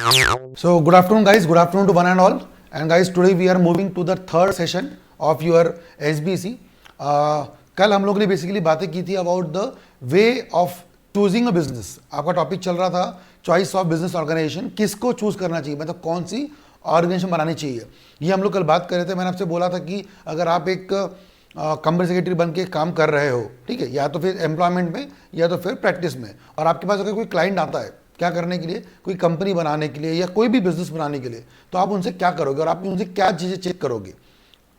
So good afternoon guys, good afternoon to one and all. And guys, today we are moving to the third session of your SBC. कल हम लोग ने basically बातें की थी about the way of choosing a business. आपका topic चल रहा था चॉइस ऑफ बिजनेस ऑर्गेनाइजेशन, किसको चूज करना चाहिए, मतलब कौन सी ऑर्गेनाइजेशन बनानी चाहिए. ये हम लोग कल बात कर रहे थे. मैंने आपसे बोला था कि अगर आप एक कंपनी सेक्रेटरी बन के काम कर रहे हो, ठीक है, या तो फिर एम्प्लॉयमेंट में या तो फिर प्रैक्टिस में, और आपके पास अगर कोई क्लाइंट आता है क्या करने के लिए, कोई कंपनी बनाने के लिए या कोई भी बिजनेस बनाने के लिए, तो आप उनसे क्या करोगे और आप उनसे क्या चीज़ें चेक करोगे.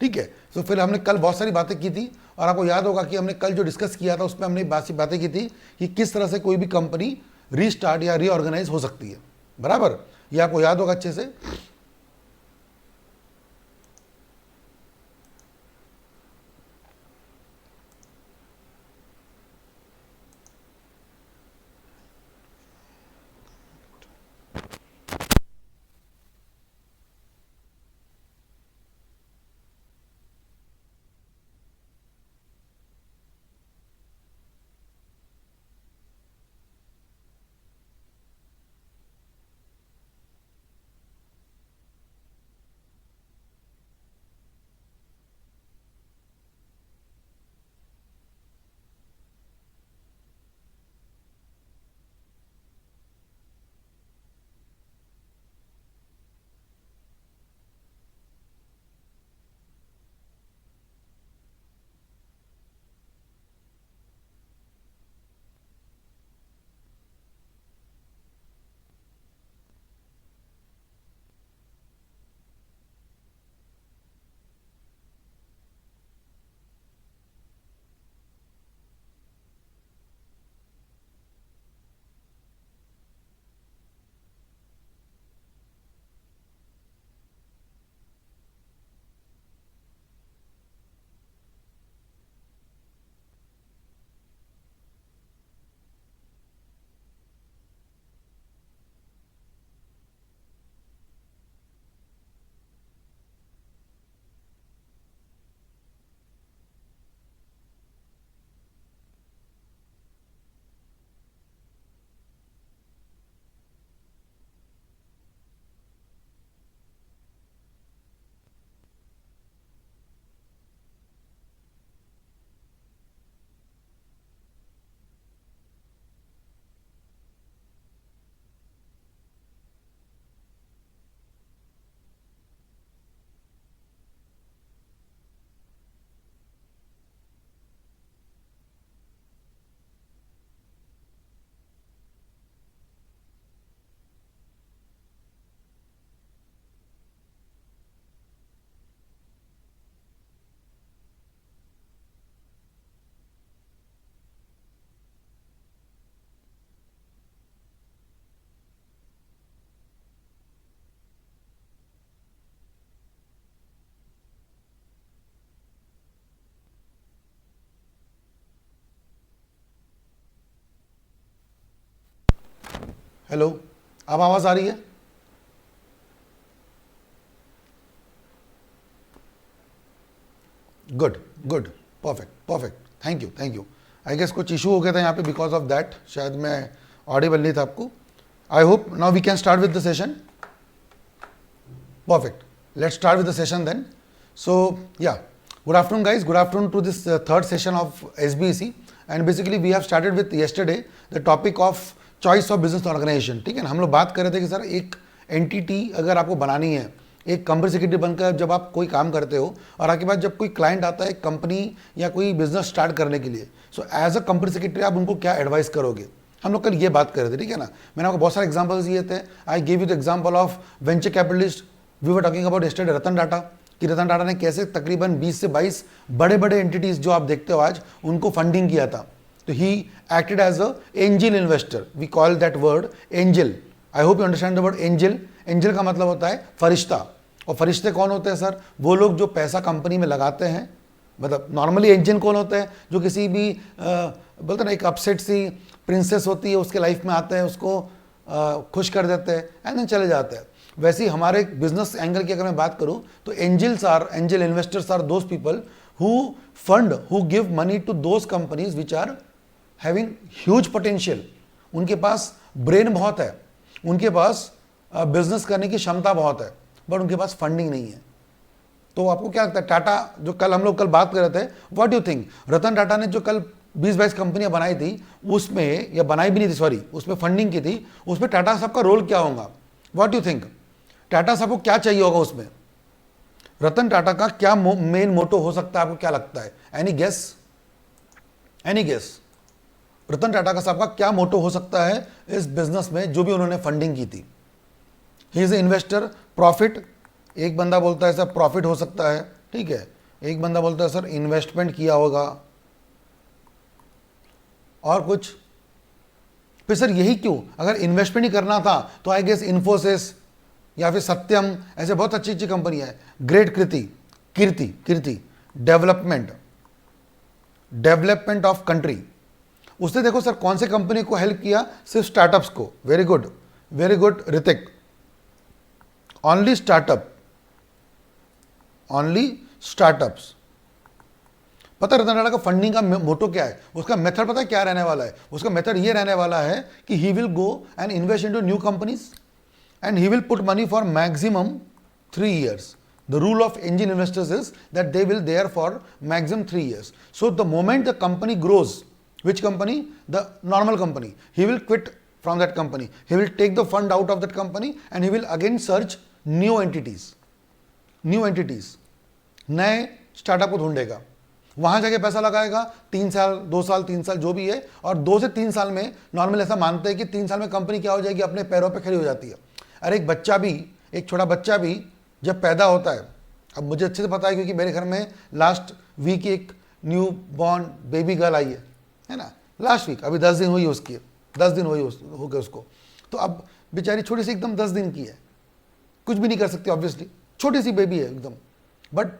ठीक है. तो फिर हमने कल बहुत सारी बातें की थी और आपको याद होगा कि हमने कल जो डिस्कस किया था उसमें हमने बातें की थी कि किस तरह से कोई भी कंपनी रीस्टार्ट या रीऑर्गेनाइज हो सकती है. बराबर, ये आपको याद होगा अच्छे से. हेलो, अब आवाज आ रही है? Good good, perfect perfect, thank you thank you. I guess कुछ इशू हो गया था यहाँ पे, बिकॉज ऑफ दैट शायद मैं ऑडिबल नहीं था आपको. I hope now we can start with the session. Perfect, let's start with the session then. So yeah, good afternoon guys, good afternoon to this third session of SBC. And basically we have started with yesterday the topic of choice of business organization. ठीक है ना. हम लोग बात कर रहे थे कि सर एक एंटिटी अगर आपको बनानी है, एक कंपनी सेक्रेटरी बनकर जब आप कोई काम करते हो और आपके पास जब कोई क्लाइंट आता है कंपनी या कोई बिजनेस स्टार्ट करने के लिए, so as a company secretary आप उनको क्या एडवाइस करोगे. हम लोग कल ये बात कर रहे थे. ठीक है ना. मैंने आपको बहुत सारे एग्जाम्पल्स दिए थे. I give you the example of venture capitalist. We were talking about yesterday Ratan Tata, कि रतन टाटा ने कैसे तकरीबन 20 से 22 बड़े बड़े एंटिटीज जो आप देखते हो आज, उनको फंडिंग किया था. तो he acted as a angel investor. We call that word angel. I hope you understand the word angel. Angel का मतलब होता है फरिश्ता. और फरिश्ते कौन होते हैं सर? वो लोग जो पैसा कंपनी में लगाते हैं. मतलब नॉर्मली एंजल कौन होते हैं? जो किसी भी बोलते ना एक अपसेट सी प्रिंसेस होती है, उसके लाइफ में आते हैं, उसको खुश कर देते हैं एंड देन चले जाते हैं. वैसे ही हमारे बिजनेस एंगल की अगर मैं बात करूं तो angel investors are those people who fund, who give money to those companies which are having huge potential. उनके पास ब्रेन बहुत है, उनके पास बिजनेस करने की क्षमता बहुत है, बट उनके पास फंडिंग नहीं है। तो आपको क्या लगता है, टाटा जो कल हम लोग कल बात कर रहे थे, what do you think, Ratan Tata ने जो कल 20-22 कंपनियां बनाई थी, उसमें, या बनाई भी नहीं थी सॉरी, उसमें फंडिंग की थी, उसमें टाटा साहब का रोल क्या होगा? What do you think, Tata साहब को क्या चाहिए होगा उसमें? रतन टाटा का क्या मेन मोटो हो सकता है, आपको क्या लगता है? Any guess, any guess, Ratan Tata का साहब का क्या मोटो हो सकता है इस बिजनेस में जो भी उन्होंने फंडिंग की थी? He is a investor, profit, एक बंदा बोलता है सर प्रॉफिट हो सकता है, ठीक है, एक बंदा बोलता है सर इन्वेस्टमेंट किया होगा, और कुछ? फिर सर यही क्यों, अगर इन्वेस्टमेंट ही करना था तो आई गेस इन्फोसिस या फिर सत्यम, ऐसे बहुत अच्छी अच्छी कंपनी है, great Kirti, Kirti Kirti development of country, उसने देखो सर कौन से कंपनी को हेल्प किया? सिर्फ स्टार्टअप्स को। Very good Hrithik, only startups. पता है रतन टाटा का फंडिंग का मोटो क्या है? उसका मेथड पता है क्या रहने वाला है? उसका मेथड ये रहने वाला है कि he will go and invest into new companies and he will put money for maximum 3 years. The rule of angel investors is that they will there for maximum 3 years. So the moment the company grows, which company? The normal company. He will quit from that company. He will take the fund out of that company and he will again search new entities. नए startup को ढूंढेगा, वहां जाके पैसा लगाएगा, 3 साल 2 साल 3 साल जो भी है, और 2 से 3 साल में नॉर्मल ऐसा मानते हैं कि 3 साल में कंपनी क्या हो जाएगी, अपने पैरों पे खड़ी हो जाती है। अरे एक छोटा बच्चा भी जब पैदा होता है, अब मुझे अच्छे से पता है क्योंकि मेरे घर में लास्ट वीक एक new born baby girl I है ना, लास्ट वीक, अभी 10 दिन हुई उसकी, 10 दिन हो गए उसको। तो अब बेचारी छोटी सी एकदम 10 दिन की है, कुछ भी नहीं कर सकती ऑब्वियसली, छोटी सी बेबी है एकदम, बट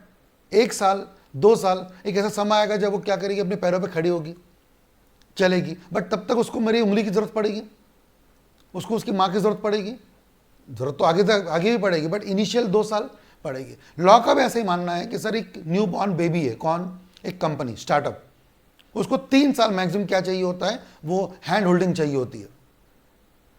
1 साल 2 साल एक ऐसा समय आएगा जब वो क्या करेगी, अपने पैरों पे खड़ी होगी, चलेगी, बट तब तक उसको मेरी उंगली की जरूरत पड़ेगी, उसको उसकी माँ की जरूरत पड़ेगी, जरूरत तो आगे भी पड़ेगी, बट इनिशियल 2 साल पड़ेगी। लॉ का भी ऐसा ही मानना है कि सर एक न्यू बॉर्न बेबी है, कौन? एक कंपनी, स्टार्टअप, उसको 3 साल मैक्सिमम क्या चाहिए होता है, वो हैंड होल्डिंग चाहिए होती है,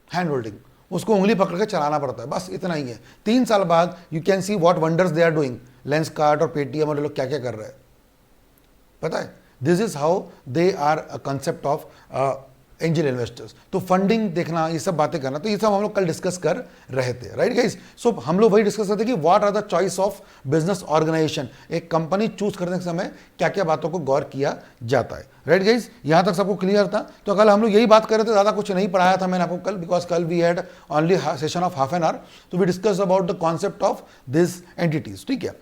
हैंड होल्डिंग, उसको उंगली पकड़ के चलाना पड़ता है, बस इतना ही है। 3 साल बाद you can see what wonders they are doing, Lenskart और पेटीएम और लोग क्या क्या कर रहे हैं, पता है? This is how they are a concept of angel investors. तो फंडिंग देखना, ये सब बातें करना, तो ये सब हम लोग कल डिस्कस कर रहे थे, राइट गाइस? सो हम लोग वही डिस्कस करते कि what are the choice of business organisation, एक कंपनी चूज करने के समय क्या क्या बातों को गौर किया जाता है, राइट गाइस? यहां तक सबको क्लियर था? तो कल हम लोग यही बात कर रहे थे, ज्यादा कुछ नहीं पढ़ाया था मैंने आपको कल, बिकॉज कल we had only session of half an hour, तो we discuss about the concept of this entities, ठीक है?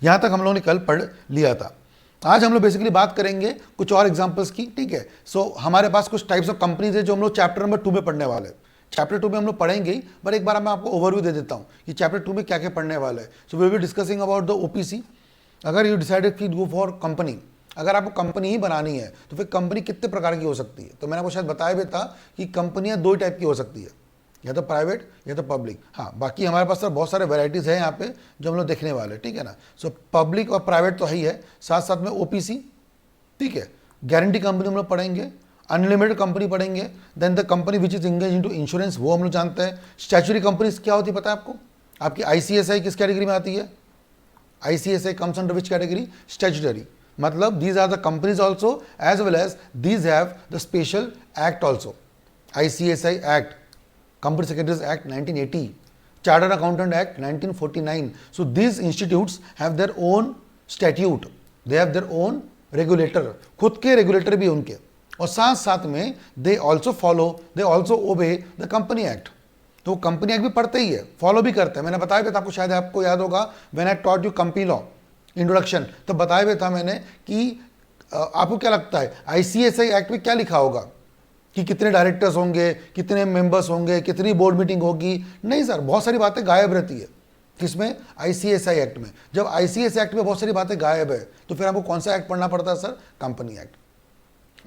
यहां तक हम लोगों ने कल पढ़ लिया था। आज हम लोग बेसिकली बात करेंगे कुछ और एग्जांपल्स की, ठीक है? सो हमारे पास कुछ टाइप्स ऑफ कंपनीज है जो हम लोग चैप्टर नंबर 2 में पढ़ने वाले हैं। चैप्टर 2 में हम लोग पढ़ेंगे ही, पर एक बार मैं आपको ओवरव्यू दे देता हूँ कि चैप्टर 2 में क्या क्या पढ़ने वाला है। So we will be discussing about the OPC. अगर you decided to go for company, अगर आपको कंपनी ही बनानी है तो फिर कंपनी कितने प्रकार की हो सकती है? तो मैंने आपको शायद बताया भी था कि कंपनियां 2 टाइप की हो सकती है, या तो प्राइवेट या तो पब्लिक। हाँ, बाकी हमारे पास सर बहुत सारे वैरायटीज़ हैं यहाँ पे जो हम लोग देखने वाले हैं, ठीक है ना? सो पब्लिक और प्राइवेट तो है ही है, साथ साथ में ओपीसी, ठीक है? गारंटी कंपनी हम लोग पढ़ेंगे, अनलिमिटेड कंपनी पढ़ेंगे, then the company which is engage into insurance, वो हम लोग जानते हैं। स्टैच्यूटरी कंपनीज क्या होती है पता है आपको? आपकी आईसीएसआई किस कैटेगरी में आती है? ICSI comes under which category? Statutory, मतलब these are the companies also as well as these have the special act also. ICSI act, Company Secretaries Act 1980, Chartered Accountant Act 1949. So these institutes have their own statute, they have their own regulator, खुद के regulator भी उनके, और साथ साथ में they also obey the Company Act. तो company act भी पढ़ते ही है, फॉलो भी करते हैं। मैंने बताया भी था आपको, शायद आपको याद होगा, when I taught you company law introduction, तो बताया भी था मैंने कि आपको क्या लगता है आईसीएसआई एक्ट में क्या लिखा होगा कि कितने डायरेक्टर्स होंगे, कितने मेंबर्स होंगे, कितनी बोर्ड मीटिंग होगी? नहीं सर, बहुत सारी बातें गायब रहती है। किसमें? आईसीएसआई एक्ट में। जब आईसीएसआई एक्ट में बहुत सारी बातें गायब है तो फिर आपको कौन सा एक्ट पढ़ना पड़ता है sir? Company act.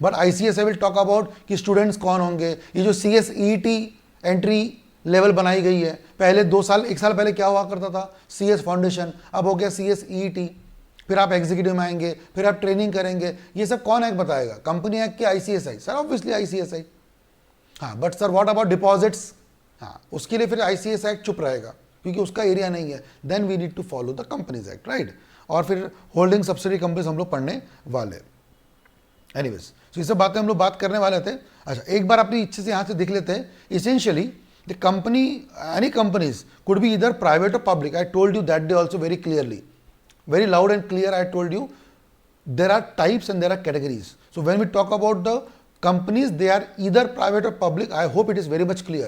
But ICSI will talk about कि स्टूडेंट्स कौन होंगे। ये जो सीएसईटी एंट्री लेवल बनाई गई है, पहले 1 साल पहले क्या हुआ करता था? सीएस फाउंडेशन, अब हो गया सीएसईटी, फिर आप एग्जीक्यूटिव में आएंगे, फिर आप ट्रेनिंग करेंगे। ये सब कौन एक्ट बताएगा? कंपनी एक्ट की आईसीएसआई? Sir obviously ICSI. हाँ, but sir what about deposits? हाँ, उसके लिए फिर ICS एक्ट चुप रहेगा क्योंकि उसका एरिया नहीं है, then we need to follow the companies act, right. और फिर होल्डिंग सब्सिडी कंपनीज हम लोग पढ़ने वाले। एनीवेज, तो ये सब बातें हम लोग बात करने वाले थे। अच्छा, एक बार अपनी इच्छा से यहाँ से देख लेते हैं। Essentially the company, any companies could B इधर प्राइवेट और public. I told you that day also very clearly, very loud and clear. I told you there are types and there are categories. So when we talk about the companies, they are either private or public. I hope it is very much clear.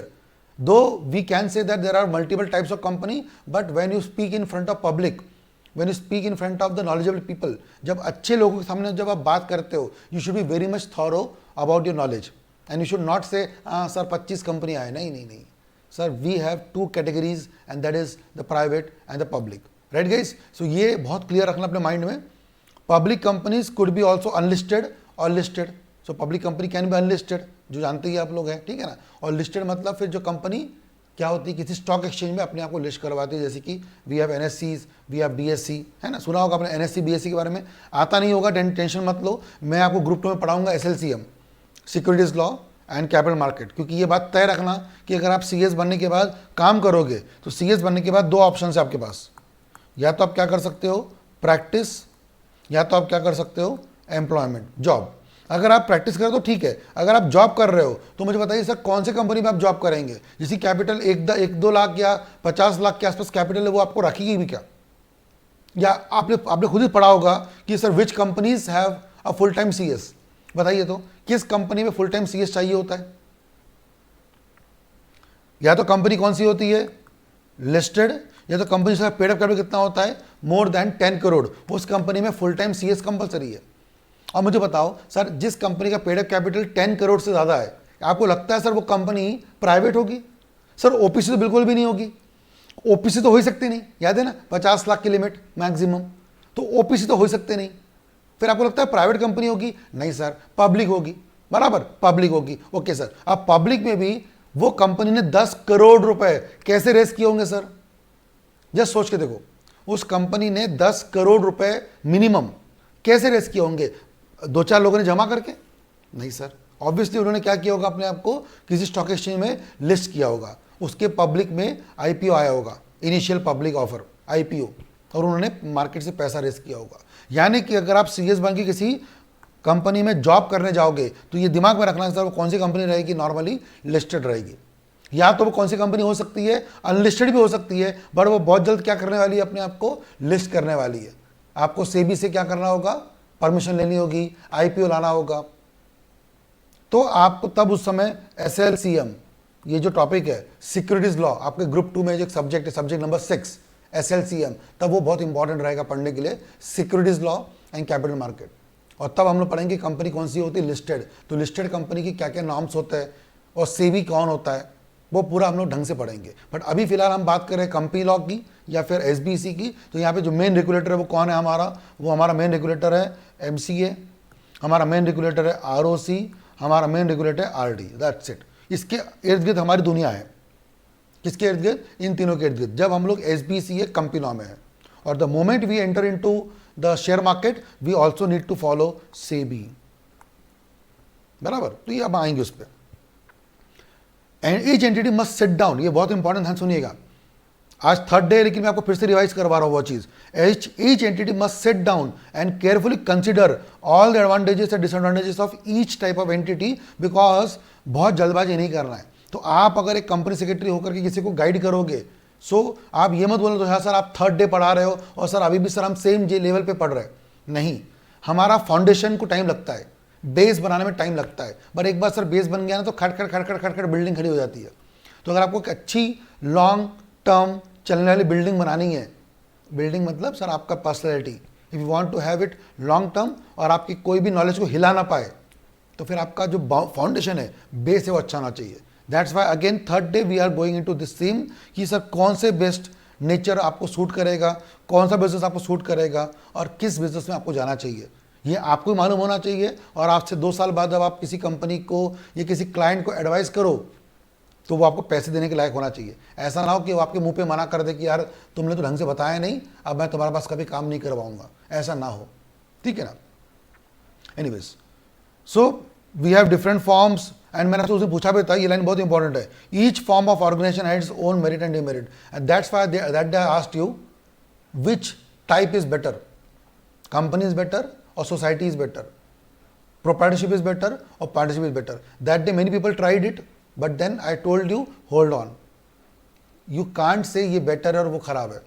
Though we can say that there are multiple types of company, but when you speak in front of public, when you speak in front of the knowledgeable people, जब अच्छे लोगों के सामने जब आप बात करते हो, you should be very much thorough about your knowledge, and you should not say हाँ सर 25 कंपनी आए, नहीं नहीं नहीं sir, we have two categories and that is the private and the public. Right guys, so ये बहुत clear रखना अपने mind में। Public companies could be also unlisted और listed. So public company can be unlisted, जो जानते ही आप लोग हैं, ठीक है ना। और लिस्टेड मतलब फिर जो कंपनी क्या होती है, किसी स्टॉक एक्सचेंज में अपने आप को लिस्ट करवाती है, जैसे कि we have NSCs, we have BSC, है ना। सुना होगा आपने NSC BSC के बारे में, आता नहीं होगा टेंशन मत लो, मैं आपको ग्रुप 2 में पढ़ाऊंगा SLCM, securities law and capital market. क्योंकि ये बात तय रखना कि अगर आप CS बनने के बाद काम करोगे तो CS बनने के बाद दो ऑप्शन है आपके पास, या तो आप क्या कर सकते हो प्रैक्टिस, या तो आप क्या कर सकते हो एम्प्लॉयमेंट, जॉब। अगर आप प्रैक्टिस करें तो ठीक है, अगर आप जॉब कर रहे हो तो मुझे बताइए सर कौन से कंपनी में आप जॉब करेंगे, जिसकी कैपिटल 1-2 लाख या 50 लाख के आसपास कैपिटल है, वो आपको रखेगी भी क्या? या आपने खुद ही पढ़ा होगा कि sir which companies have a full time CS, बताइए तो किस कंपनी में फुल टाइम CS चाहिए होता है? या तो कंपनी कौन सी होती है लिस्टेड, या तो कंपनी का पेड अप कैपिटल कितना होता है मोर देन 10 करोड़, उस कंपनी में फुल टाइम CS कंपलसरी है। और मुझे बताओ सर जिस कंपनी का पेड अप कैपिटल 10 करोड़ से ज़्यादा है, आपको लगता है सर वो कंपनी प्राइवेट होगी? सर OPC तो बिल्कुल भी नहीं होगी, OPC तो हो ही सकती नहीं, याद है ना 50 लाख की लिमिट मैक्सिमम, तो OPC तो हो ही सकते नहीं। फिर आपको लगता है प्राइवेट कंपनी होगी? नहीं सर, पब्लिक होगी, बराबर पब्लिक होगी। ओके सर, अब पब्लिक में भी वो कंपनी ने 10 करोड़ रुपए कैसे रेस किए होंगे सर? जस्ट सोच के देखो, उस कंपनी ने 10 करोड़ रुपए मिनिमम कैसे रेस किए होंगे? 2-4 लोगों ने जमा करके? नहीं सर, ऑब्वियसली उन्होंने क्या किया होगा, अपने आप को किसी स्टॉक एक्सचेंज में लिस्ट किया होगा, उसके पब्लिक में IPO आया होगा, इनिशियल पब्लिक ऑफर IPO, और उन्होंने मार्केट से पैसा रेस किया होगा। यानी कि अगर आप CS बन के किसी कंपनी में जॉब करने जाओगे तो ये दिमाग में रखना सर वो कौन सी कंपनी रहेगी, नॉर्मली लिस्टेड रहेगी। या तो वो कौन सी कंपनी हो सकती है, अनलिस्टेड भी हो सकती है, बट वो बहुत जल्द क्या करने वाली है, अपने आप को लिस्ट करने वाली है। आपको SEBI से क्या करना होगा, परमिशन लेनी होगी, IPO लाना होगा। तो आपको तब उस समय SLCM, ये जो टॉपिक है सिक्योरिटीज लॉ, आपके ग्रुप 2 में जो एक सब्जेक्ट है, सब्जेक्ट नंबर 6 SLCM, तब वो बहुत इंपॉर्टेंट रहेगा पढ़ने के लिए, securities law and capital market. और तब हम लोग पढ़ेंगे कंपनी कौन सी होती है लिस्टेड, तो लिस्टेड कंपनी की क्या क्या नॉर्म्स होते हैं और SEBI कौन होता है, वो पूरा हम लोग ढंग से पढ़ेंगे। बट अभी फिलहाल हम बात करें कंपनी लॉ की या फिर SBC की, तो यहाँ पे जो मेन रेगुलेटर है वो कौन है हमारा, वो हमारा मेन रेगुलेटर है MCA, हमारा मेन रेगुलेटर है ROC, हमारा मेन रेगुलेटर है RD, दैट्स इट। इसके इर्द गिर्द हमारी दुनिया है, किसके इर्द गिर्द, इन तीनों के इर्द गिर्द। जब हम लोग SBCA कंपनी लॉ में है, और the moment we enter into the share market we also need to follow SEBI, बराबर। तो ये अब आएंगे उस पर। And each entity must sit down, ये बहुत इंपॉर्टेंट है, सुनिएगा। आज 3rd डे, लेकिन मैं आपको फिर से रिवाइज करवा रहा हूँ वो चीज। Each entity must sit down and carefully consider all the advantages and disadvantages of each type of entity, because बहुत जल्दबाजी नहीं करना है। तो आप अगर एक कंपनी सेक्रेटरी होकर के किसी को गाइड करोगे, सो आप ये मत बोलो तो हाँ सर आप 3rd डे पढ़ा रहे हो और सर अभी भी सर हम सेम लेवल पे पढ़ रहे हैं, नहीं। हमारा फाउंडेशन को टाइम लगता है, बेस बनाने में टाइम लगता है, पर एक बार सर बेस बन गया ना तो खट खट बिल्डिंग खड़ी हो जाती है। तो अगर आपको एक अच्छी लॉन्ग टर्म चलने वाली बिल्डिंग बनानी है, बिल्डिंग मतलब सर आपका personality, if you want to have it long term और आपकी कोई भी नॉलेज को हिला ना पाए, तो फिर आपका जो फाउंडेशन है, बेस है, वो अच्छा होना चाहिए। That's why again 3rd day we are going into this theme कि सर कौन से बेस्ट नेचर आपको सूट करेगा, कौन सा बिजनेस आपको सूट करेगा और किस बिजनेस में आपको जाना चाहिए, ये आपको ही मालूम होना चाहिए। और आज से 2 साल बाद जब आप किसी कंपनी को या किसी क्लाइंट को एडवाइस करो तो वो आपको पैसे देने के लायक होना चाहिए। ऐसा ना हो कि वो आपके मुंह पे मना कर दे कि यार तुमने तो ढंग से बताया नहीं, अब मैं तुम्हारे पास कभी काम नहीं करवाऊंगा, ऐसा ना हो, ठीक है ना। Anyways, so we have different forms, and मैंने आपसे उसे पूछा भी था, ये लाइन बहुत इंपॉर्टेंट है, each form of organisation has its own merit and demerit, and that's why that they asked you which type is better, company is better or society is better, proprietorship is better or partnership is better. That day many people tried it, but then I told you, hold on, you can't say ये better और वो खराब है.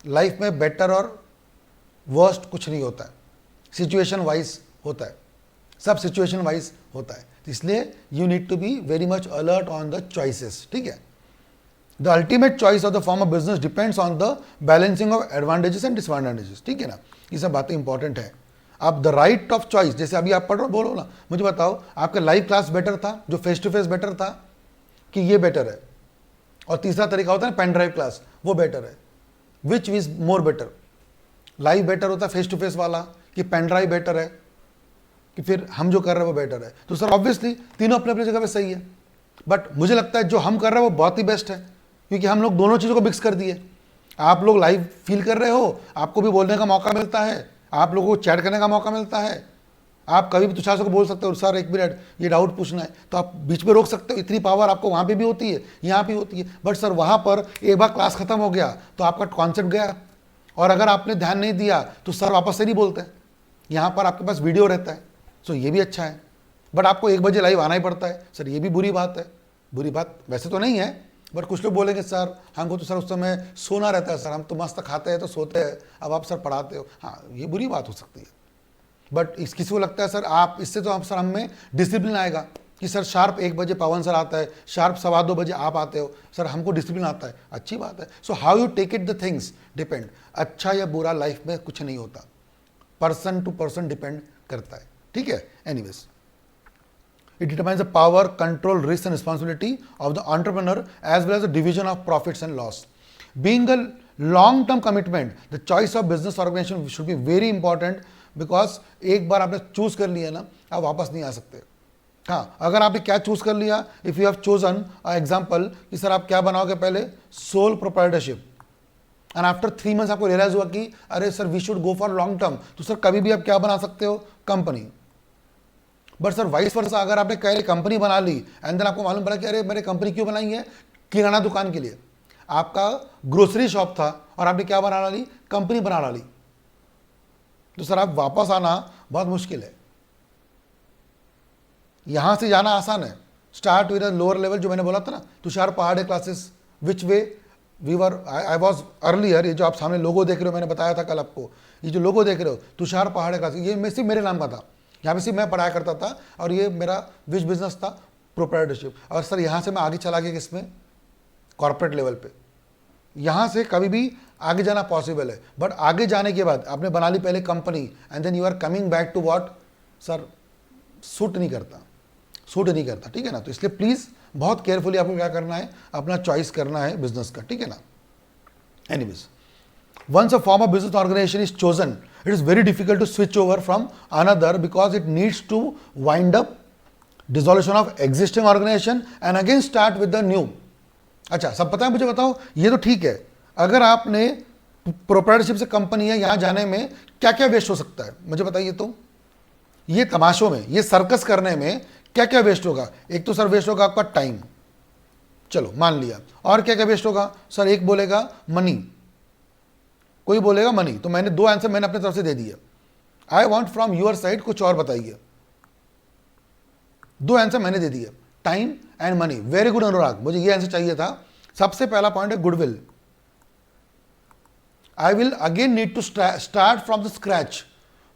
Life में better और worst कुछ नहीं होता है, सिचुएशन वाइज होता है, सब सिचुएशन वाइज होता है. इसलिए you need to be very much alert on the choices. ठीक है, the ultimate choice of the form of business depends on the balancing of advantages and disadvantages. ठीक है ना, ये सब बातें इंपॉर्टेंट है. आप द राइट ऑफ चॉइस, जैसे अभी आप पढ़ रहे हो, बोलो ना, मुझे बताओ आपका लाइव क्लास बेटर था, जो फेस टू फेस बेटर था, कि ये बेटर है, और तीसरा तरीका होता है पेन ड्राइव क्लास, वो बेटर है. Which is more better? Live better होता है फेस टू फेस वाला, कि पेन ड्राइव बेटर है, कि फिर हम जो कर रहे हैं वो बेटर है? तो सर ऑब्वियसली तीनों अपने अपनी जगह पे सही है, बट मुझे लगता है जो हम कर रहे हैं वो बहुत ही बेस्ट है, क्योंकि हम लोग दोनों चीज़ों को मिक्स कर दिए. आप लोग लाइव फील कर रहे हो, आपको भी बोलने का मौका मिलता है, आप लोगों को चैट करने का मौका मिलता है, आप कभी भी तुषार को बोल सकते हो, सर एक मिनट ये डाउट पूछना है, तो आप बीच में रोक सकते हो. इतनी पावर आपको वहाँ पे भी होती है, यहाँ भी होती है. बट सर वहाँ पर एक बार क्लास खत्म हो गया तो आपका कॉन्सेप्ट गया, और अगर आपने ध्यान नहीं दिया तो सर वापस से नहीं बोलते. यहाँ पर आपके पास वीडियो रहता है, सो ये भी अच्छा है. बट आपको 1 बजे लाइव आना ही पड़ता है. सर ये भी बुरी बात है. बुरी बात वैसे तो नहीं है, बट कुछ लोग बोलेंगे सर हमको तो सर उस समय सोना रहता है, सर हम तो मस्त खाते हैं तो सोते हैं, अब आप सर पढ़ाते हो. हाँ, ये बुरी बात हो सकती है, बट इस किसी को लगता है सर आप इससे तो आप सर हम में डिसिप्लिन आएगा, कि सर शार्प 1 बजे पवन सर आता है, शार्प 2:15 बजे आप आते हो, सर हमको डिसिप्लिन आता है. अच्छी बात है. So how you take it the things depend. अच्छा या बुरा लाइफ में कुछ नहीं होता, पर्सन टू पर्सन डिपेंड करता है. ठीक है, anyways, it determines the power, control, risk and responsibility of the entrepreneur as well as the division of profits and loss. Being a long term commitment, the choice of business organization should be very important, because एक बार आपने choose कर लिया ना, आप वापस नहीं आ सकते. हाँ, अगर आपने क्या चूज कर लिया, if you have chosen example कि सर आप क्या बनाओगे, पहले sole proprietorship, and after 3 months आपको रियलाइज हुआ कि अरे sir we should go for long term, तो सर कभी भी आप क्या बना सकते हो, company. But sir vice versa, अगर आपने कह कंपनी बना ली एंड देन आपको मालूम पड़ा कि अरे मैंने कंपनी क्यों बनाई है, किराना दुकान के लिए, आपका ग्रोसरी शॉप था और आपने क्या बना ली, कंपनी बना ली, तो सर आप वापस आना बहुत मुश्किल है. यहां से जाना आसान है. Start with a lower level, जो मैंने बोला था ना, Tushar Pahade classes, which way we were, I was earlier. ये जो आप सामने लोगो देख रहे हो, मैंने बताया था कल आपको, ये जो लोगो देख रहे हो तुषार पहाड़े क्लासेस, ये सिर्फ मेरे नाम का था, यहाँ पे सिर्फ मैं पढ़ाया करता था, और ये मेरा विच बिजनेस था, प्रोप्राइटरशिप. और सर यहाँ से मैं आगे चला गया किसमें, कॉर्पोरेट लेवल पे. यहाँ से कभी भी आगे जाना पॉसिबल है, बट आगे जाने के बाद आपने बना ली पहले company and then you are coming back to what, sir suit नहीं करता, सूट नहीं करता. ठीक है ना, तो इसलिए प्लीज़ बहुत केयरफुली आपको क्या करना है, अपना चॉइस करना है बिजनेस का. ठीक है ना, anyways, once a form of business organization is chosen, it is very difficult to switch over from another, because it needs to wind up dissolution of existing organization and again start with the new. अच्छा, सब पता है मुझे, बताओ ये तो ठीक है. अगर आपने प्रोप्राइटरशिप से कंपनी है, यहां जाने में क्या क्या वेस्ट हो सकता है मुझे बताइए. तो ये तमाशों में, ये सर्कस करने में क्या क्या वेस्ट होगा. एक तो सर वेस्ट होगा आपका टाइम, चलो मान लिया. और क्या क्या वेस्ट होगा सर, एक बोलेगा मनी, कोई बोलेगा मनी, तो मैंने 2 आंसर मैंने अपनी तरफ से दे दिए. I want from your side कुछ और बताइए. 2 आंसर मैंने दे दिए, time and money. Very good Anurag, मुझे ये आंसर चाहिए था. सबसे पहला पॉइंट है goodwill. I will again need to start from the scratch.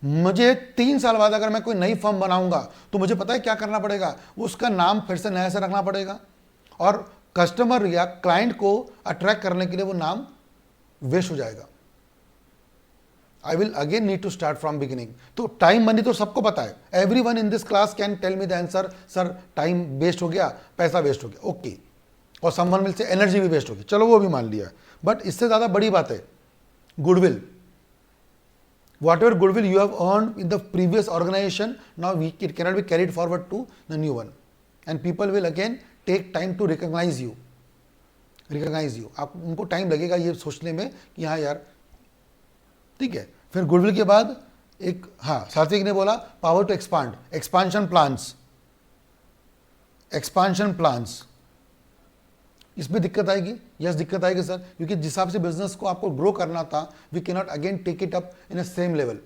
मुझे 3 साल बाद अगर मैं कोई नई फर्म बनाऊंगा तो मुझे पता है क्या करना पड़ेगा, उसका नाम फिर से नया से रखना पड़ेगा, और कस्टमर या क्लाइंट को अट्रैक्ट करने के लिए वो नाम वेस्ट हो जाएगा. I will again need to start from beginning. तो टाइम मनी तो सबको पता है. Everyone in this class can tell me the answer. Sir time waste हो गया, पैसा वेस्ट हो गया, ओके, और someone will say एनर्जी भी वेस्ट होगी, चलो वो भी मान लिया. बट इससे ज़्यादा बड़ी बात है goodwill. Whatever goodwill you have earned in the previous organization, now it cannot be carried forward to the new one, and people will again take time to recognize you. आप उनको टाइम लगेगा ये सोचने में कि हाँ यार ठीक है. फिर गुडविल के बाद एक, हाँ सात्विक ने बोला power to expand, expansion plans, expansion plans, इसमें दिक्कत आएगी, यस दिक्कत आएगी सर, क्योंकि जिस हिसाब से बिजनेस को आपको ग्रो करना था, we can not again take it up in a same level,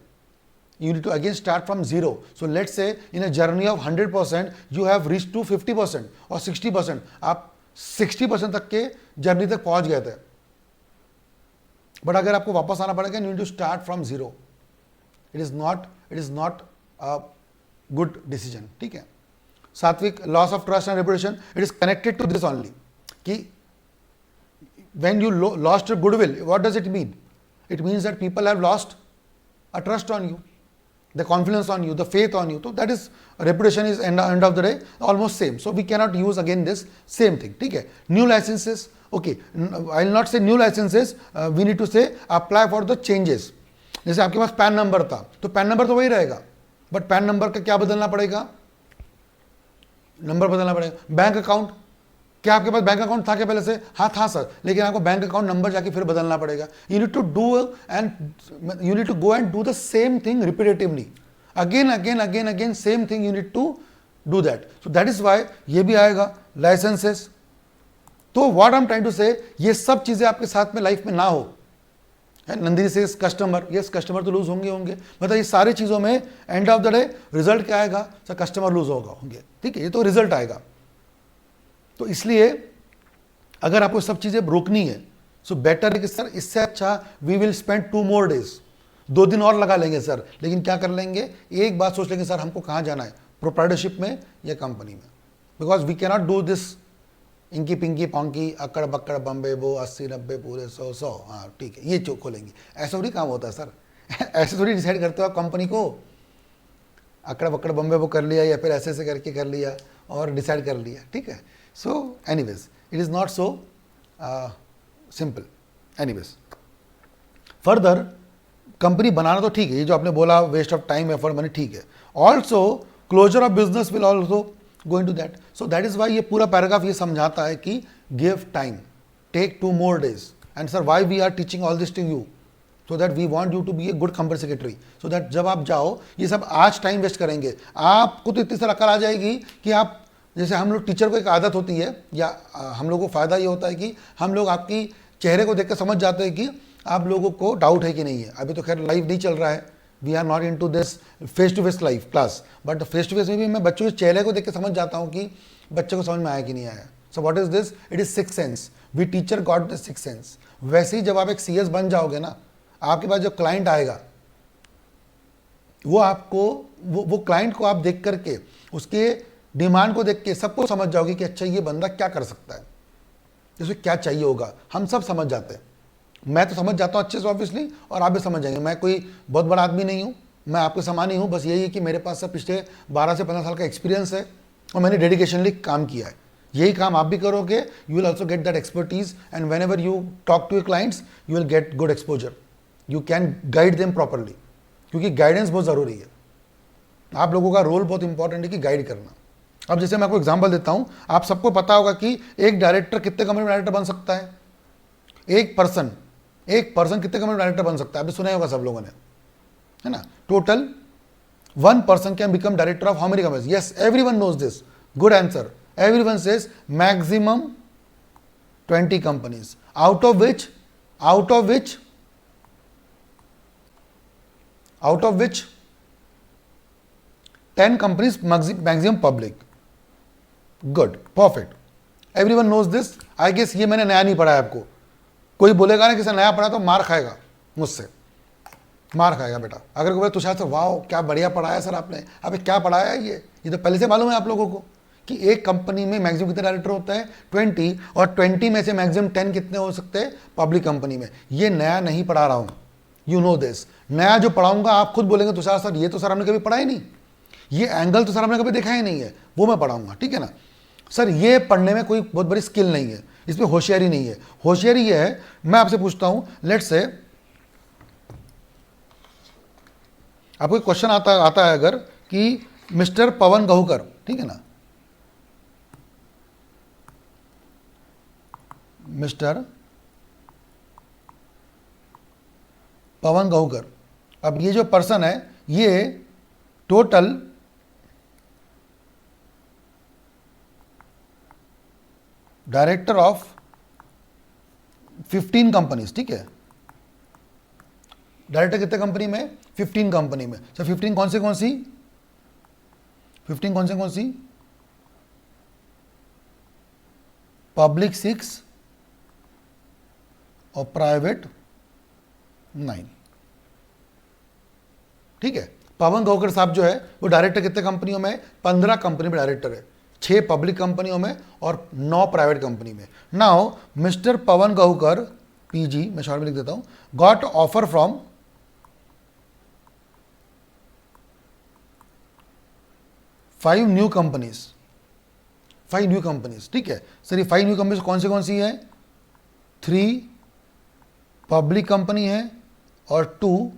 you need to again start from zero. So let's say in a journey of 100% you have reached to 50% or 60%, आप 60% तक के journey तक पहुंच गए थे, but अगर आपको वापस आना पड़ेगा, you need to start from zero. It is not a good decision. ठीक है. सात्विक, loss of trust and reputation, it is connected to this only, कि when you lost your goodwill, what does it mean? It means that people have lost a trust on you, the confidence on you, the faith on you. So that is, reputation is end of the day almost same. So we cannot use again this same thing. ठीक है. New licenses, okay, I will not say new licenses, we need to say apply for the changes. जैसे आपके पास pan number था, तो pan number तो वही रहेगा, but pan number का क्या बदलना पड़ेगा, नंबर बदलना पड़ेगा. बैंक अकाउंट, क्या आपके पास बैंक अकाउंट था क्या पहले से? हाँ था सर, लेकिन आपको बैंक अकाउंट नंबर जाके फिर बदलना पड़ेगा. You need to do and you need to go and do the same thing repetitively, again same thing, you need to do that. So that is why ये भी आएगा licences. तो what I am trying to say, ये सब चीजें आपके साथ में लाइफ में ना हो. नंदिनी से कस्टमर, यस कस्टमर तो लूज होंगे, मतलब ये सारी चीजों में end of the day result क्या आएगा सर, कस्टमर लूज होंगे. ठीक है, ये तो रिजल्ट आएगा. तो इसलिए अगर आपको सब चीजें रोकनी है, सो बेटर है कि सर इससे अच्छा we will spend 2 more days, 2 दिन और लगा लेंगे सर, लेकिन क्या कर लेंगे, एक बात सोच लेंगे सर हमको कहाँ जाना है, प्रोप्राइटरशिप में या कंपनी में. Because we can not do this इंकी पिंकी पॉन्की अक्कड़ बक्कड़ बम्बे वो 80-90 पूरे 100, हाँ ठीक है ये चो खोलेंगे, ऐसा थोड़ी काम होता है सर. ऐसे थोड़ी डिसाइड करते हो आप कंपनी को, अक्कड़ बक्कड़ बम्बे वो कर लिया या फिर ऐसे करके कर लिया और डिसाइड कर लिया. ठीक है. So anyways, it is not so simple. Anyways, further company बनाना तो ठीक है, ये जो आपने बोला waste of time effort money, ठीक है. Also closure of business will also go in to that. So that is why ये पूरा पैराग्राफ ये समझाता है कि give time, take 2 more days. And sir why we are teaching all this to you, so that we want you to be a good company secretary, so that जब आप जाओ ये सब आज टाइम वेस्ट करेंगे, आपको तो इतनी सारी अकल आ जाएगी कि आप, जैसे हम लोग टीचर को एक आदत होती है, या हम लोगों को फ़ायदा ये होता है कि हम लोग आपकी चेहरे को देख कर समझ जाते हैं कि आप लोगों को डाउट है कि नहीं है. अभी तो खैर लाइव नहीं चल रहा है, we are not in to this face to face live class, but face to face में भी मैं बच्चों के चेहरे को देख के समझ जाता हूँ कि बच्चे को समझ में आया कि नहीं आया. So what is this, it is 6th sense, we teacher got the 6th sense. वैसे ही जब आप एक CS बन जाओगे ना, आपके पास जो क्लाइंट आएगा वो आपको वो क्लाइंट को आप देख करके उसके डिमांड को देख के सबको समझ जाओगे कि अच्छा ये बंदा क्या कर सकता है, इसमें क्या चाहिए होगा. हम सब समझ जाते हैं, मैं तो समझ जाता हूँ अच्छे से ऑब्वियसली, और आप भी समझ जाएंगे. मैं कोई बहुत बड़ा आदमी नहीं हूँ, मैं आपके समान ही हूँ. बस यही है कि मेरे पास सब पिछले 12 से 15 साल का एक्सपीरियंस है और मैंने डेडिकेशनली काम किया है. यही काम आप भी करोगे, you will also get that expertise, and whenever you talk to your clients you will get good exposure, you can guide them properly, क्योंकि गाइडेंस बहुत ज़रूरी है. आप लोगों का रोल बहुत इंपॉर्टेंट है कि गाइड करना. अब जैसे मैं आपको एग्जांपल देता हूं, आप सबको पता होगा कि एक डायरेक्टर कितने कंपनी में डायरेक्टर बन सकता है, एक पर्सन कितने कंपनी में डायरेक्टर बन सकता है, अभी सुना होगा सब लोगों ने, है ना. Total 1 person can become director of how many companies, yes everyone knows this, good answer. Everyone says maximum 20 companies, out of which 10 companies maximum public. Good, perfect, everyone knows this. I guess ये मैंने नया नहीं पढ़ाया आपको. कोई बोलेगा ना किसी नया पढ़ा तो मार खाएगा, मुझसे मार खाएगा बेटा. अगर कोई तुषार सर वाह क्या बढ़िया पढ़ाया सर आपने, अबे क्या पढ़ाया है ये तो पहले से मालूम है आप लोगों को कि एक कंपनी में मैक्सिमम कितने डायरेक्टर होता है 20, और 20 में से मैक्सिमम 10 कितने हो सकते हैं पब्लिक कंपनी में. ये नया नहीं पढ़ा रहा हूँ, यू नो दिस. नया जो पढ़ाऊंगा आप खुद बोलेंगे तुषार सर ये तो सर हमने कभी पढ़ा ही नहीं, ये एंगल तो सर हमने कभी देखा ही नहीं है, वो मैं पढ़ाऊंगा. ठीक है ना सर, ये पढ़ने में कोई बहुत बड़ी स्किल नहीं है, इसमें होशियारी नहीं है. होशियारी ये है, मैं आपसे पूछता हूं, लेट्स से आपको क्वेश्चन आता है अगर कि मिस्टर पवन गहुकर, ठीक है ना, मिस्टर पवन गहुकर. अब ये जो पर्सन है ये टोटल डायरेक्टर ऑफ 15 कंपनीज, ठीक है, डायरेक्टर कितने कंपनी में? 15 कंपनी में। अच्छा 15 कौन सी 15 कौन सी? पब्लिक 6 और प्राइवेट 9, ठीक है। पवन गौकर साहब जो है वो डायरेक्टर कितने कंपनियों में? 15 कंपनी में डायरेक्टर है, 6 पब्लिक कंपनियों में और 9 प्राइवेट कंपनी में। नाउ मिस्टर पवन गौकर पीजी, मैं शॉर्ट में लिख देता हूं, got offer from 5 new companies, 5 new companies, ठीक है सर। ये 5 न्यू कंपनीज कौन सी है? 3 पब्लिक कंपनी है और 2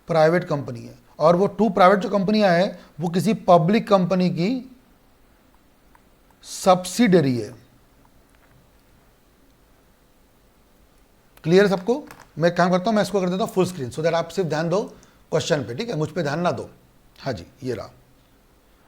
प्राइवेट कंपनी है। और वो 2 प्राइवेट जो कंपनियां हैं वो किसी पब्लिक कंपनी की सब्सिडरी है। क्लियर सबको? मैं काम करता हूं, मैं इसको कर देता हूं फुल स्क्रीन, सो दैट आप सिर्फ ध्यान दो क्वेश्चन पे, ठीक है, मुझ पे ध्यान ना दो। हाँ जी, ये रहा,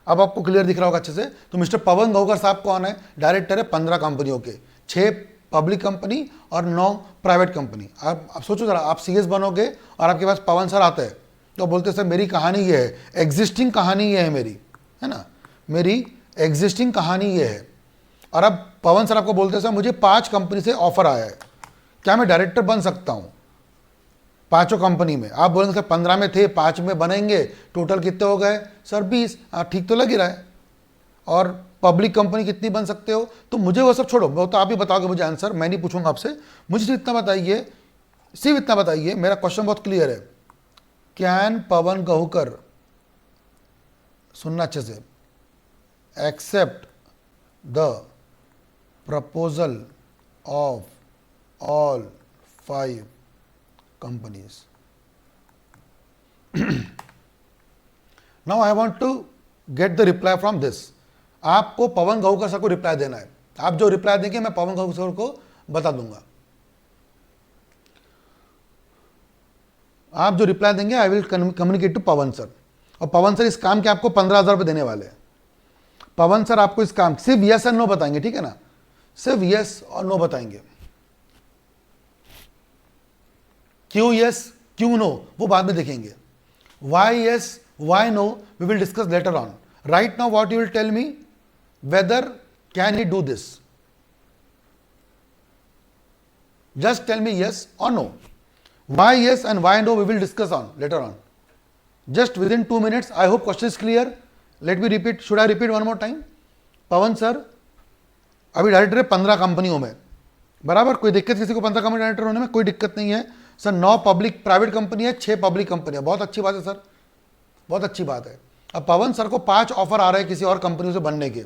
अब आपको क्लियर दिख रहा होगा अच्छे से। तो मिस्टर पवन गौकर साहब कौन है? डायरेक्टर है 15 कंपनियों के, 6 पब्लिक कंपनी और 9 प्राइवेट कंपनी। आप सोचो जरा, आप सीएस बनोगे और आपके पास पवन सर आते हैं तो बोलते सर मेरी कहानी ये है, एग्जिस्टिंग कहानी ये है मेरी, है ना, मेरी एग्जिस्टिंग कहानी ये है। और अब पवन सर आपको बोलते सर मुझे 5 कंपनी से ऑफर आया है, क्या मैं डायरेक्टर बन सकता हूँ 5 कंपनी में? आप बोलेंगे सर 15 में थे, 5 में बनेंगे, टोटल कितने हो गए सर? 20। ठीक तो लग ही रहा है। और पब्लिक कंपनी कितनी बन सकते हो? तो मुझे वो सब छोड़ो, वो तो आप ही बताओगे मुझे आंसर, मैं नहीं पूछूंगा आपसे। मुझे सिर्फ इतना बताइए, सिर्फ इतना बताइए, मेरा क्वेश्चन बहुत क्लियर है। कैन पवन गौकर, सुनना अच्छे से, except the proposal of all 5 companies? Now I want to get the reply from this. आपको पवन गौकर सर को रिप्लाई देना है। आप जो रिप्लाई देंगे मैं पवन गौकर सर को बता दूंगा। आप जो रिप्लाई देंगे I will communicate to Pawan sir, और पवन सर इस काम के आपको 15,000 रुपये देने वाले हैं। पवन सर आपको इस काम सिर्फ यस और नो बताएंगे, ठीक है ना, सिर्फ यस और नो बताएंगे। क्यों यस क्यों नो वो बाद में देखेंगे। Why yes why no we will discuss later on. Right now what you will tell me, whether can he do this, just tell me yes or no. Why yes and why no we will discuss on later on, just within 2 minutes. I hope question is clear. Let me repeat, should I repeat one more time? Pawan sir अभी director है 15 कंपनियों में, बराबर, कोई दिक्कत किसी को 15 company director होने में? कोई दिक्कत नहीं है सर। 9 पब्लिक प्राइवेट कंपनी है, 6 पब्लिक कंपनी है, बहुत अच्छी बात है सर, बहुत अच्छी बात है। अब पवन सर को 5 ऑफर आ रहे हैं किसी और कंपनी से बनने के,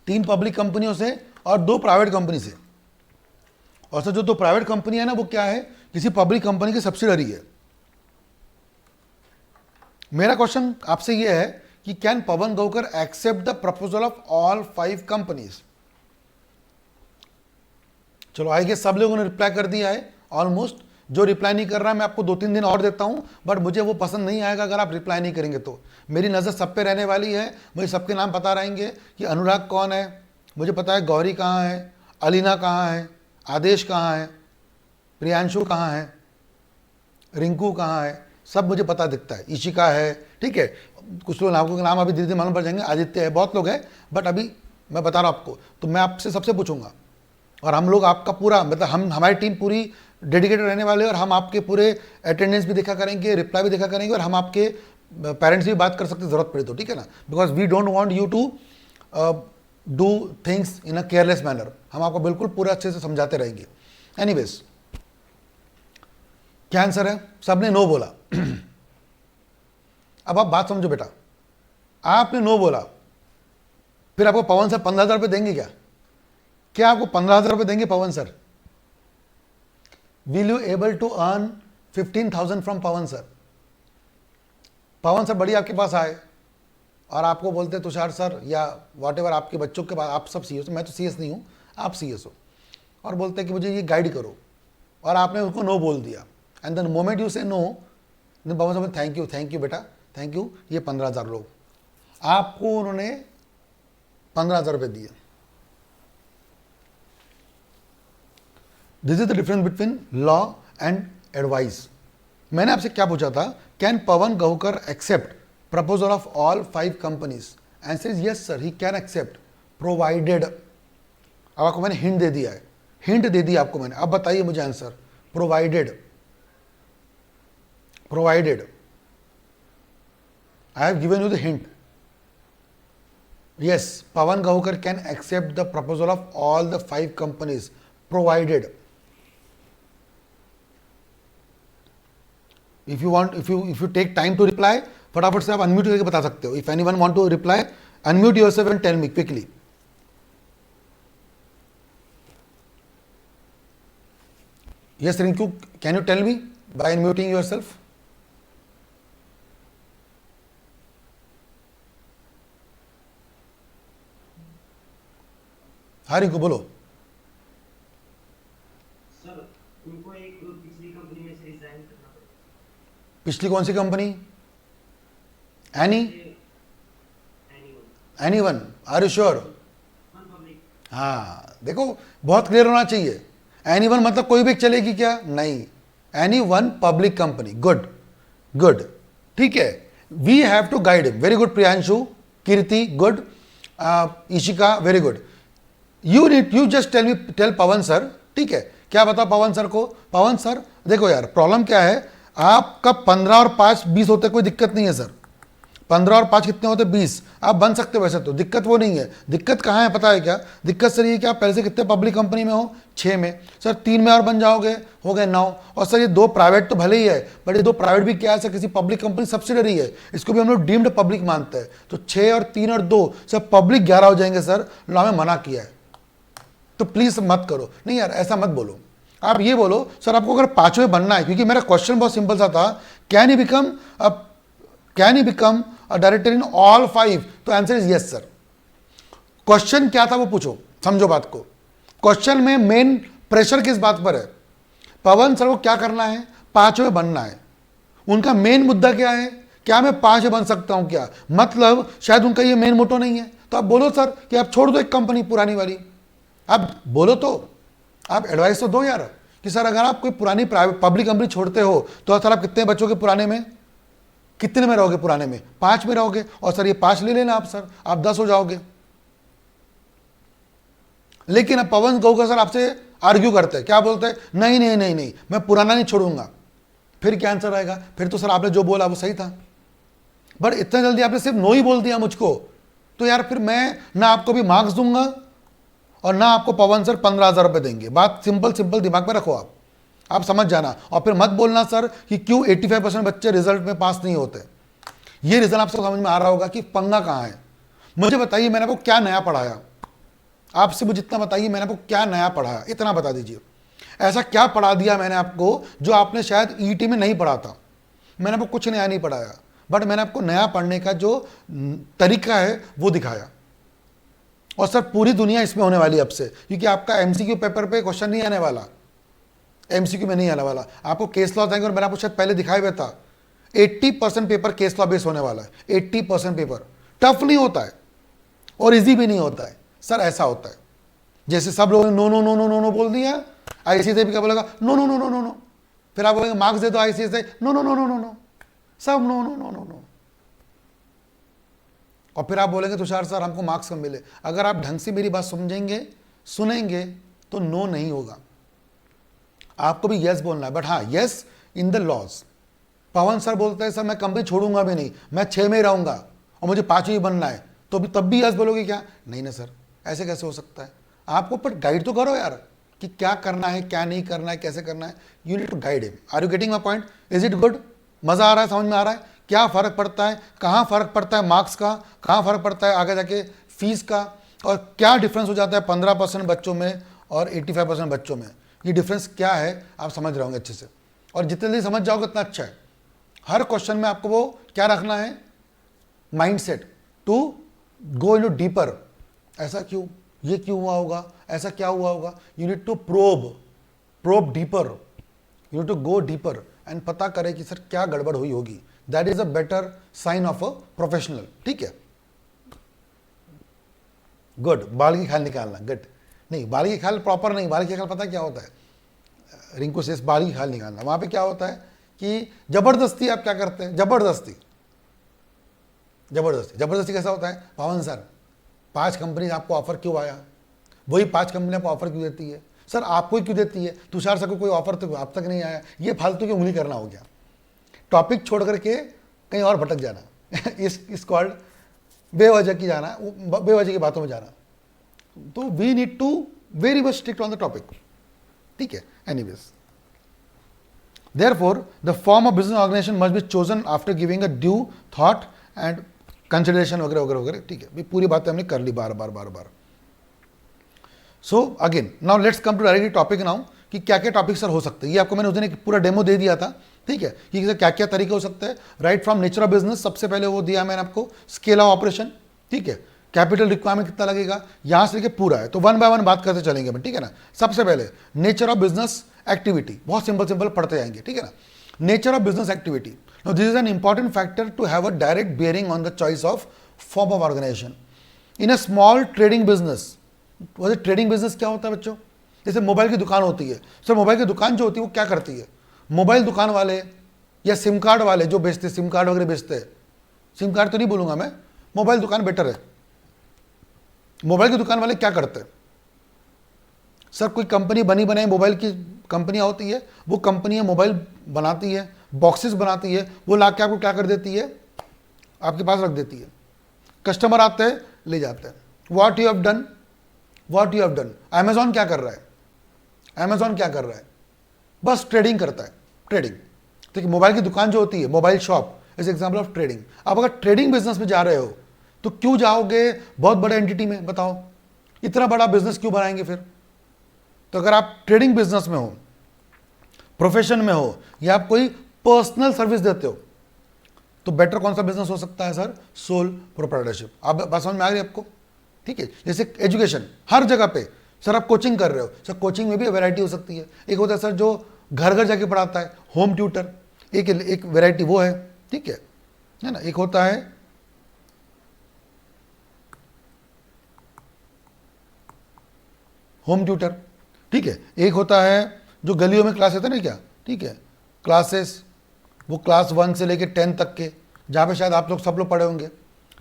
3 पब्लिक कंपनियों से और 2 प्राइवेट कंपनी से। और सर जो 2 प्राइवेट कंपनी है ना वो क्या है, किसी पब्लिक कंपनी की सब्सिडरी है। मेरा क्वेश्चन आपसे ये है कि can Pawan Gaukar accept the proposal of all 5 companies? चलो आई गेस सब लोगों ने रिप्लाई कर दिया है ऑलमोस्ट। जो रिप्लाई नहीं कर रहा है मैं आपको 2-3 दिन और देता हूं, बट मुझे वो पसंद नहीं आएगा अगर आप रिप्लाई नहीं करेंगे तो। मेरी नज़र सब पे रहने वाली है, मुझे सबके नाम पता रहेंगे कि अनुराग कौन है, मुझे पता है गौरी कहाँ है, अलीना कहाँ है, आदेश कहाँ है, प्रियांशु कहाँ है, रिंकू कहाँ है, सब मुझे पता दिखता है, ईशिका है, ठीक है। कुछ लोग आपको नाम अभी धीरे धीरे मालूम पड़ जाएंगे, आदित्य है, बहुत लोग हैं, बट अभी मैं बता रहा हूँ आपको। तो मैं आपसे सबसे पूछूंगा और हम लोग आपका पूरा मतलब हमारी टीम पूरी डेडिकेटेड रहने वाले हैं और हम आपके पूरे अटेंडेंस भी देखा करेंगे, रिप्लाई भी देखा करेंगे, और हम आपके पेरेंट्स भी बात कर सकते जरूरत पड़े तो, ठीक है ना, because we don't want you to do things in a careless manner. हम आपको बिल्कुल पूरा अच्छे से समझाते रहेंगे। एनीवेज क्या आंसर है? सबने नो बोला। अब आप बात समझो बेटा, आपने नो बोला, फिर आपको पवन सर 15,000 रुपये देंगे क्या? क्या आपको 15,000 रुपये देंगे Pawan sir? Will you able to earn 15,000 from Pawan sir? Pawan sir बड़ी आपके पास आए और आपको बोलते तुषार सर या वॉट एवर आपके बच्चों के पास, आप सब सीएस हो, मैं तो सीएस नहीं हूं, आप सीएस हो, और बोलते हैं कि मुझे ये गाइड करो, और आपने उसको नो बोल दिया, and then moment you say no, then बाबा साहब थैंक यू बेटा, थैंक यू, ये 15,000 लो। आपको उन्होंने 15,000 रुपये दिए। This is the difference between law and advice. मैंने आपसे क्या पूछा था, can Pawan Gahukar accept proposal of all 5 companies? Answer is yes sir, he can accept provided. अब आपको मैंने हिंट दे दिया है, हिंट दे दिया आपको मैंने, अब बताइए मुझे answer. Provided, provided, I have given you the hint. yes, Pawan Gahukar can accept the proposal of all the 5 companies provided, if you take time to reply, फटाफट से आप अनम्यूट करके बता सकते हो। If anyone want to reply, unmute yourself and tell me quickly. yes Rinku, can you tell me by unmuting yourself? हाँ रिंकू बोलो। Sir उनको एक पिछली कंपनी में से रिजाइन करना पड़ेगा। पिछली कौन सी company? Any anyone, are you sure? हाँ देखो, बहुत क्लियर होना चाहिए। एनीवन मतलब कोई भी चलेगी क्या? नहीं, any one public company. Good good, ठीक है। We have to guide. Very good Priyanshu, Kirti good, Ishika very good. You just tell Pawan sir, ठीक है, क्या बता पवन सर को? पवन सर देखो यार, प्रॉब्लम क्या है, आपका 15 और 5 20 होते, कोई दिक्कत नहीं है सर। 15 और 5 कितने होते? 20। आप बन सकते हो वैसे तो, दिक्कत वो नहीं है। दिक्कत कहाँ है पता है क्या? दिक्कत सर ये कि आप पहले से कितने पब्लिक कंपनी में हो? 6 में। सर 3 में और बन जाओगे, हो गए 9। और सर ये 2 प्राइवेट तो भले ही है, बट ये 2 प्राइवेट भी क्या है सर? किसी पब्लिक कंपनी सब्सिडरी है, इसको भी हम लोग डीम्ड पब्लिक मानते हैं। तो 6 और 3 और 2 सर पब्लिक 11 हो जाएंगे सर। लॉ में मना किया है, तो प्लीज मत करो। नहीं यार ऐसा मत बोलो, आप ये बोलो सर आपको अगर 5वें बनना है, क्योंकि मेरा क्वेश्चन बहुत सिंपल सा था, can he become a director in all 5? तो answer is yes sir. Question क्या था वो पूछो, समझो बात को। क्वेश्चन में मेन प्रेशर किस बात पर है? पवन सर को क्या करना है? 5वें बनना है। उनका मेन मुद्दा क्या है? क्या मैं 5वें बन सकता हूं क्या? मतलब शायद उनका ये मेन मोटो नहीं है। तो आप बोलो सर कि आप छोड़ दो एक कंपनी पुरानी वाली, आप बोलो तो, आप एडवाइस तो दो यार कि सर अगर आप कोई पुरानी प्राइवेट पब्लिक कंपनी छोड़ते हो तो सर आप कितने बचोगे पुराने में? कितने में रहोगे पुराने में? 5 में रहोगे। और सर ये 5 ले लेना आप सर, आप 10 हो जाओगे। लेकिन अब पवन गहुकर सर आपसे आर्ग्यू करते हैं, क्या बोलते हैं? नहीं नहीं नहीं नहीं, मैं पुराना नहीं छोड़ूंगा। फिर क्या आंसर आएगा? फिर तो सर आपने जो बोला वो सही था, बट इतना जल्दी आपने सिर्फ नो ही बोल दिया मुझको, तो यार फिर मैं ना आपको भी मार्क्स दूंगा और ना आपको पवन सर 15,000 रुपये देंगे। बात सिंपल सिंपल दिमाग में रखो आप समझ जाना। और फिर मत बोलना सर कि क्यों 85% बच्चे रिजल्ट में पास नहीं होते। ये रिजल्ट आपको समझ में आ रहा होगा कि पंगा कहाँ है। मुझे बताइए मैंने आपको क्या नया पढ़ाया? आपसे मुझे जितना बताइए मैंने आपको क्या नया पढ़ाया, इतना बता दीजिए। ऐसा क्या पढ़ा दिया मैंने आपको जो आपने शायद ईटी में नहीं पढ़ा था? मैंने आपको कुछ नया नहीं पढ़ाया, बट मैंने आपको नया पढ़ने का जो तरीका है वो दिखाया। और सर पूरी दुनिया इसमें होने वाली है अब से, क्योंकि आपका एमसीक्यू पेपर पे क्वेश्चन नहीं आने वाला, एमसीक्यू में नहीं आने वाला। आपको केस लॉ देंगे, और मैंने आपको शायद पहले दिखाया हुआ था 80% पेपर केस लॉ बेस होने वाला है। 80% पेपर टफ नहीं होता है और इजी भी नहीं होता है सर, ऐसा होता है। जैसे सब लोगों ने no no no no no no बोल दिया, आईसीएस भी क्या बोलेगा? No no no no no no. फिर आप बोलेंगे मार्क्स दे दो आईसीएस से, no no no no no no, सब no no no no no. और फिर आप बोलेंगे तुषार सर हमको मार्क्स कम मिले। अगर आप ढंग से मेरी बात समझेंगे सुनेंगे तो नो नहीं होगा, आपको भी यस बोलना है। बट हाँ, yes in the laws. Pawan sir बोलते हैं सर मैं कंपनी छोड़ूंगा भी नहीं, मैं 6 में रहूंगा और मुझे 5 ही बनना है, तो भी तब भी यस बोलोगे क्या? नहीं ना सर, ऐसे कैसे हो सकता है? आपको पर गाइड तो करो यार कि क्या करना है क्या नहीं करना है, कैसे करना है। You need to guide him. Are you getting my point? Is it good? मजा आ रहा है? समझ में आ रहा है क्या फ़र्क पड़ता है? कहाँ फ़र्क पड़ता है मार्क्स का, कहाँ फ़र्क पड़ता है आगे जाके फीस का, और क्या डिफरेंस हो जाता है 15% बच्चों में और 85% बच्चों में? ये डिफरेंस क्या है आप समझ रहे होंगे अच्छे से, और जितने जल्दी समझ जाओगे उतना अच्छा है। हर क्वेश्चन में आपको वो क्या रखना है? Mindset to go into deeper. ऐसा क्यों? ये क्यों हुआ होगा, ऐसा क्या हुआ होगा. You need to probe deeper, you need to go deeper and पता करें कि सर क्या गड़बड़ हुई होगी. That is a better sign of a professional. ठीक है, गुड. बाल की खाल निकालना, गुड. नहीं, बाल की खाल प्रॉपर नहीं, बाल की खाल पता क्या होता है, रिंकू से बाल की खाल निकालना. वहां पे क्या होता है कि जबरदस्ती आप क्या करते हैं, जबरदस्ती कैसा होता है. पवन सर 5 कंपनी आपको ऑफर क्यों आया, वही 5 कंपनी आपको ऑफर क्यों देती है, सर आपको ही क्यों देती है, तुषार सर को कोई ऑफर तो आप तक नहीं आया. ये फालतू की उंगली करना हो गया, टॉपिक छोड़ करके कहीं और भटक जाना. इस कॉल्ड बेवजह की जाना, बेवजह की बातों में जाना. तो we need to very much strict on the topic. ठीक है, anyways, therefore the form of business organisation must be chosen after giving a due thought and consideration वगैरह वगैरह वगैरह. ठीक है, पूरी बातें हमने कर ली बार बार. So again now let's come to directly topic now कि क्या क्या टॉपिक सर हो सकते हैं. ये आपको मैंने उस दिन एक पूरा डेमो दे दिया था. ठीक है, कि क्या क्या तरीके हो सकते हैं. Right from nature of business, सबसे पहले वो दिया मैंने आपको, स्केल ऑफ ऑपरेशन. ठीक है, कैपिटल रिक्वायरमेंट कितना लगेगा, यहां से लेके पूरा है. तो वन बाय वन बात करते चलेंगे. ठीक है ना. सबसे पहले नेचर ऑफ बिजनेस एक्टिविटी, बहुत सिंपल पढ़ते जाएंगे. ठीक है ना. Nature of business activity, now this is an important factor to have a direct bearing on the choice of form of organization. In a small trading business, वैसे trading business क्या होता है बच्चों, जैसे मोबाइल की दुकान होती है. सर मोबाइल की दुकान जो होती है वो क्या करती है, मोबाइल दुकान वाले या सिम कार्ड वाले जो बेचते हैं, सिम कार्ड वगैरह बेचते हैं, सिम कार्ड तो नहीं बोलूंगा मैं, मोबाइल दुकान बेटर है. मोबाइल की दुकान वाले क्या करते हैं, सर कोई कंपनी बनी बनाई मोबाइल की कंपनियां होती है, वो कंपनियां मोबाइल बनाती है, बॉक्सेस बनाती है, वो ला के आपको क्या कर देती है, आपके पास रख देती है. कस्टमर आते हैं, ले जाते हैं. What you have done, Amazon क्या कर रहा है, बस ट्रेडिंग करता है. ट्रेडिंग, देखिए मोबाइल की दुकान जो होती है, mobile shop is example of trading. आप अगर ट्रेडिंग बिजनेस में जा रहे हो तो क्यों जाओगे बहुत बड़े एंटिटी में, बताओ इतना बड़ा बिजनेस क्यों बनाएंगे फिर. तो अगर आप ट्रेडिंग बिजनेस में हो, प्रोफेशन में हो, या आप कोई पर्सनल सर्विस देते हो, तो बेटर कौन सा बिजनेस हो सकता है सर, सोल प्रोप्राइटरशिप. आप बात समझ में आ रही है आपको. ठीक है, जैसे एजुकेशन, हर जगह पे सर आप कोचिंग कर रहे हो, सर कोचिंग में भी वैरायटी हो सकती है. एक होता है सर जो घर घर जाके पढ़ाता है, होम ट्यूटर, एक वैरायटी वो है. ठीक है ना. एक होता है होम ट्यूटर. ठीक है, एक होता है जो गलियों में क्लास होता है ना क्या. ठीक है, क्लासेस वो क्लास 1 से लेके 10 तक के, जहाँ पे शायद आप लोग सब लोग पढ़े होंगे.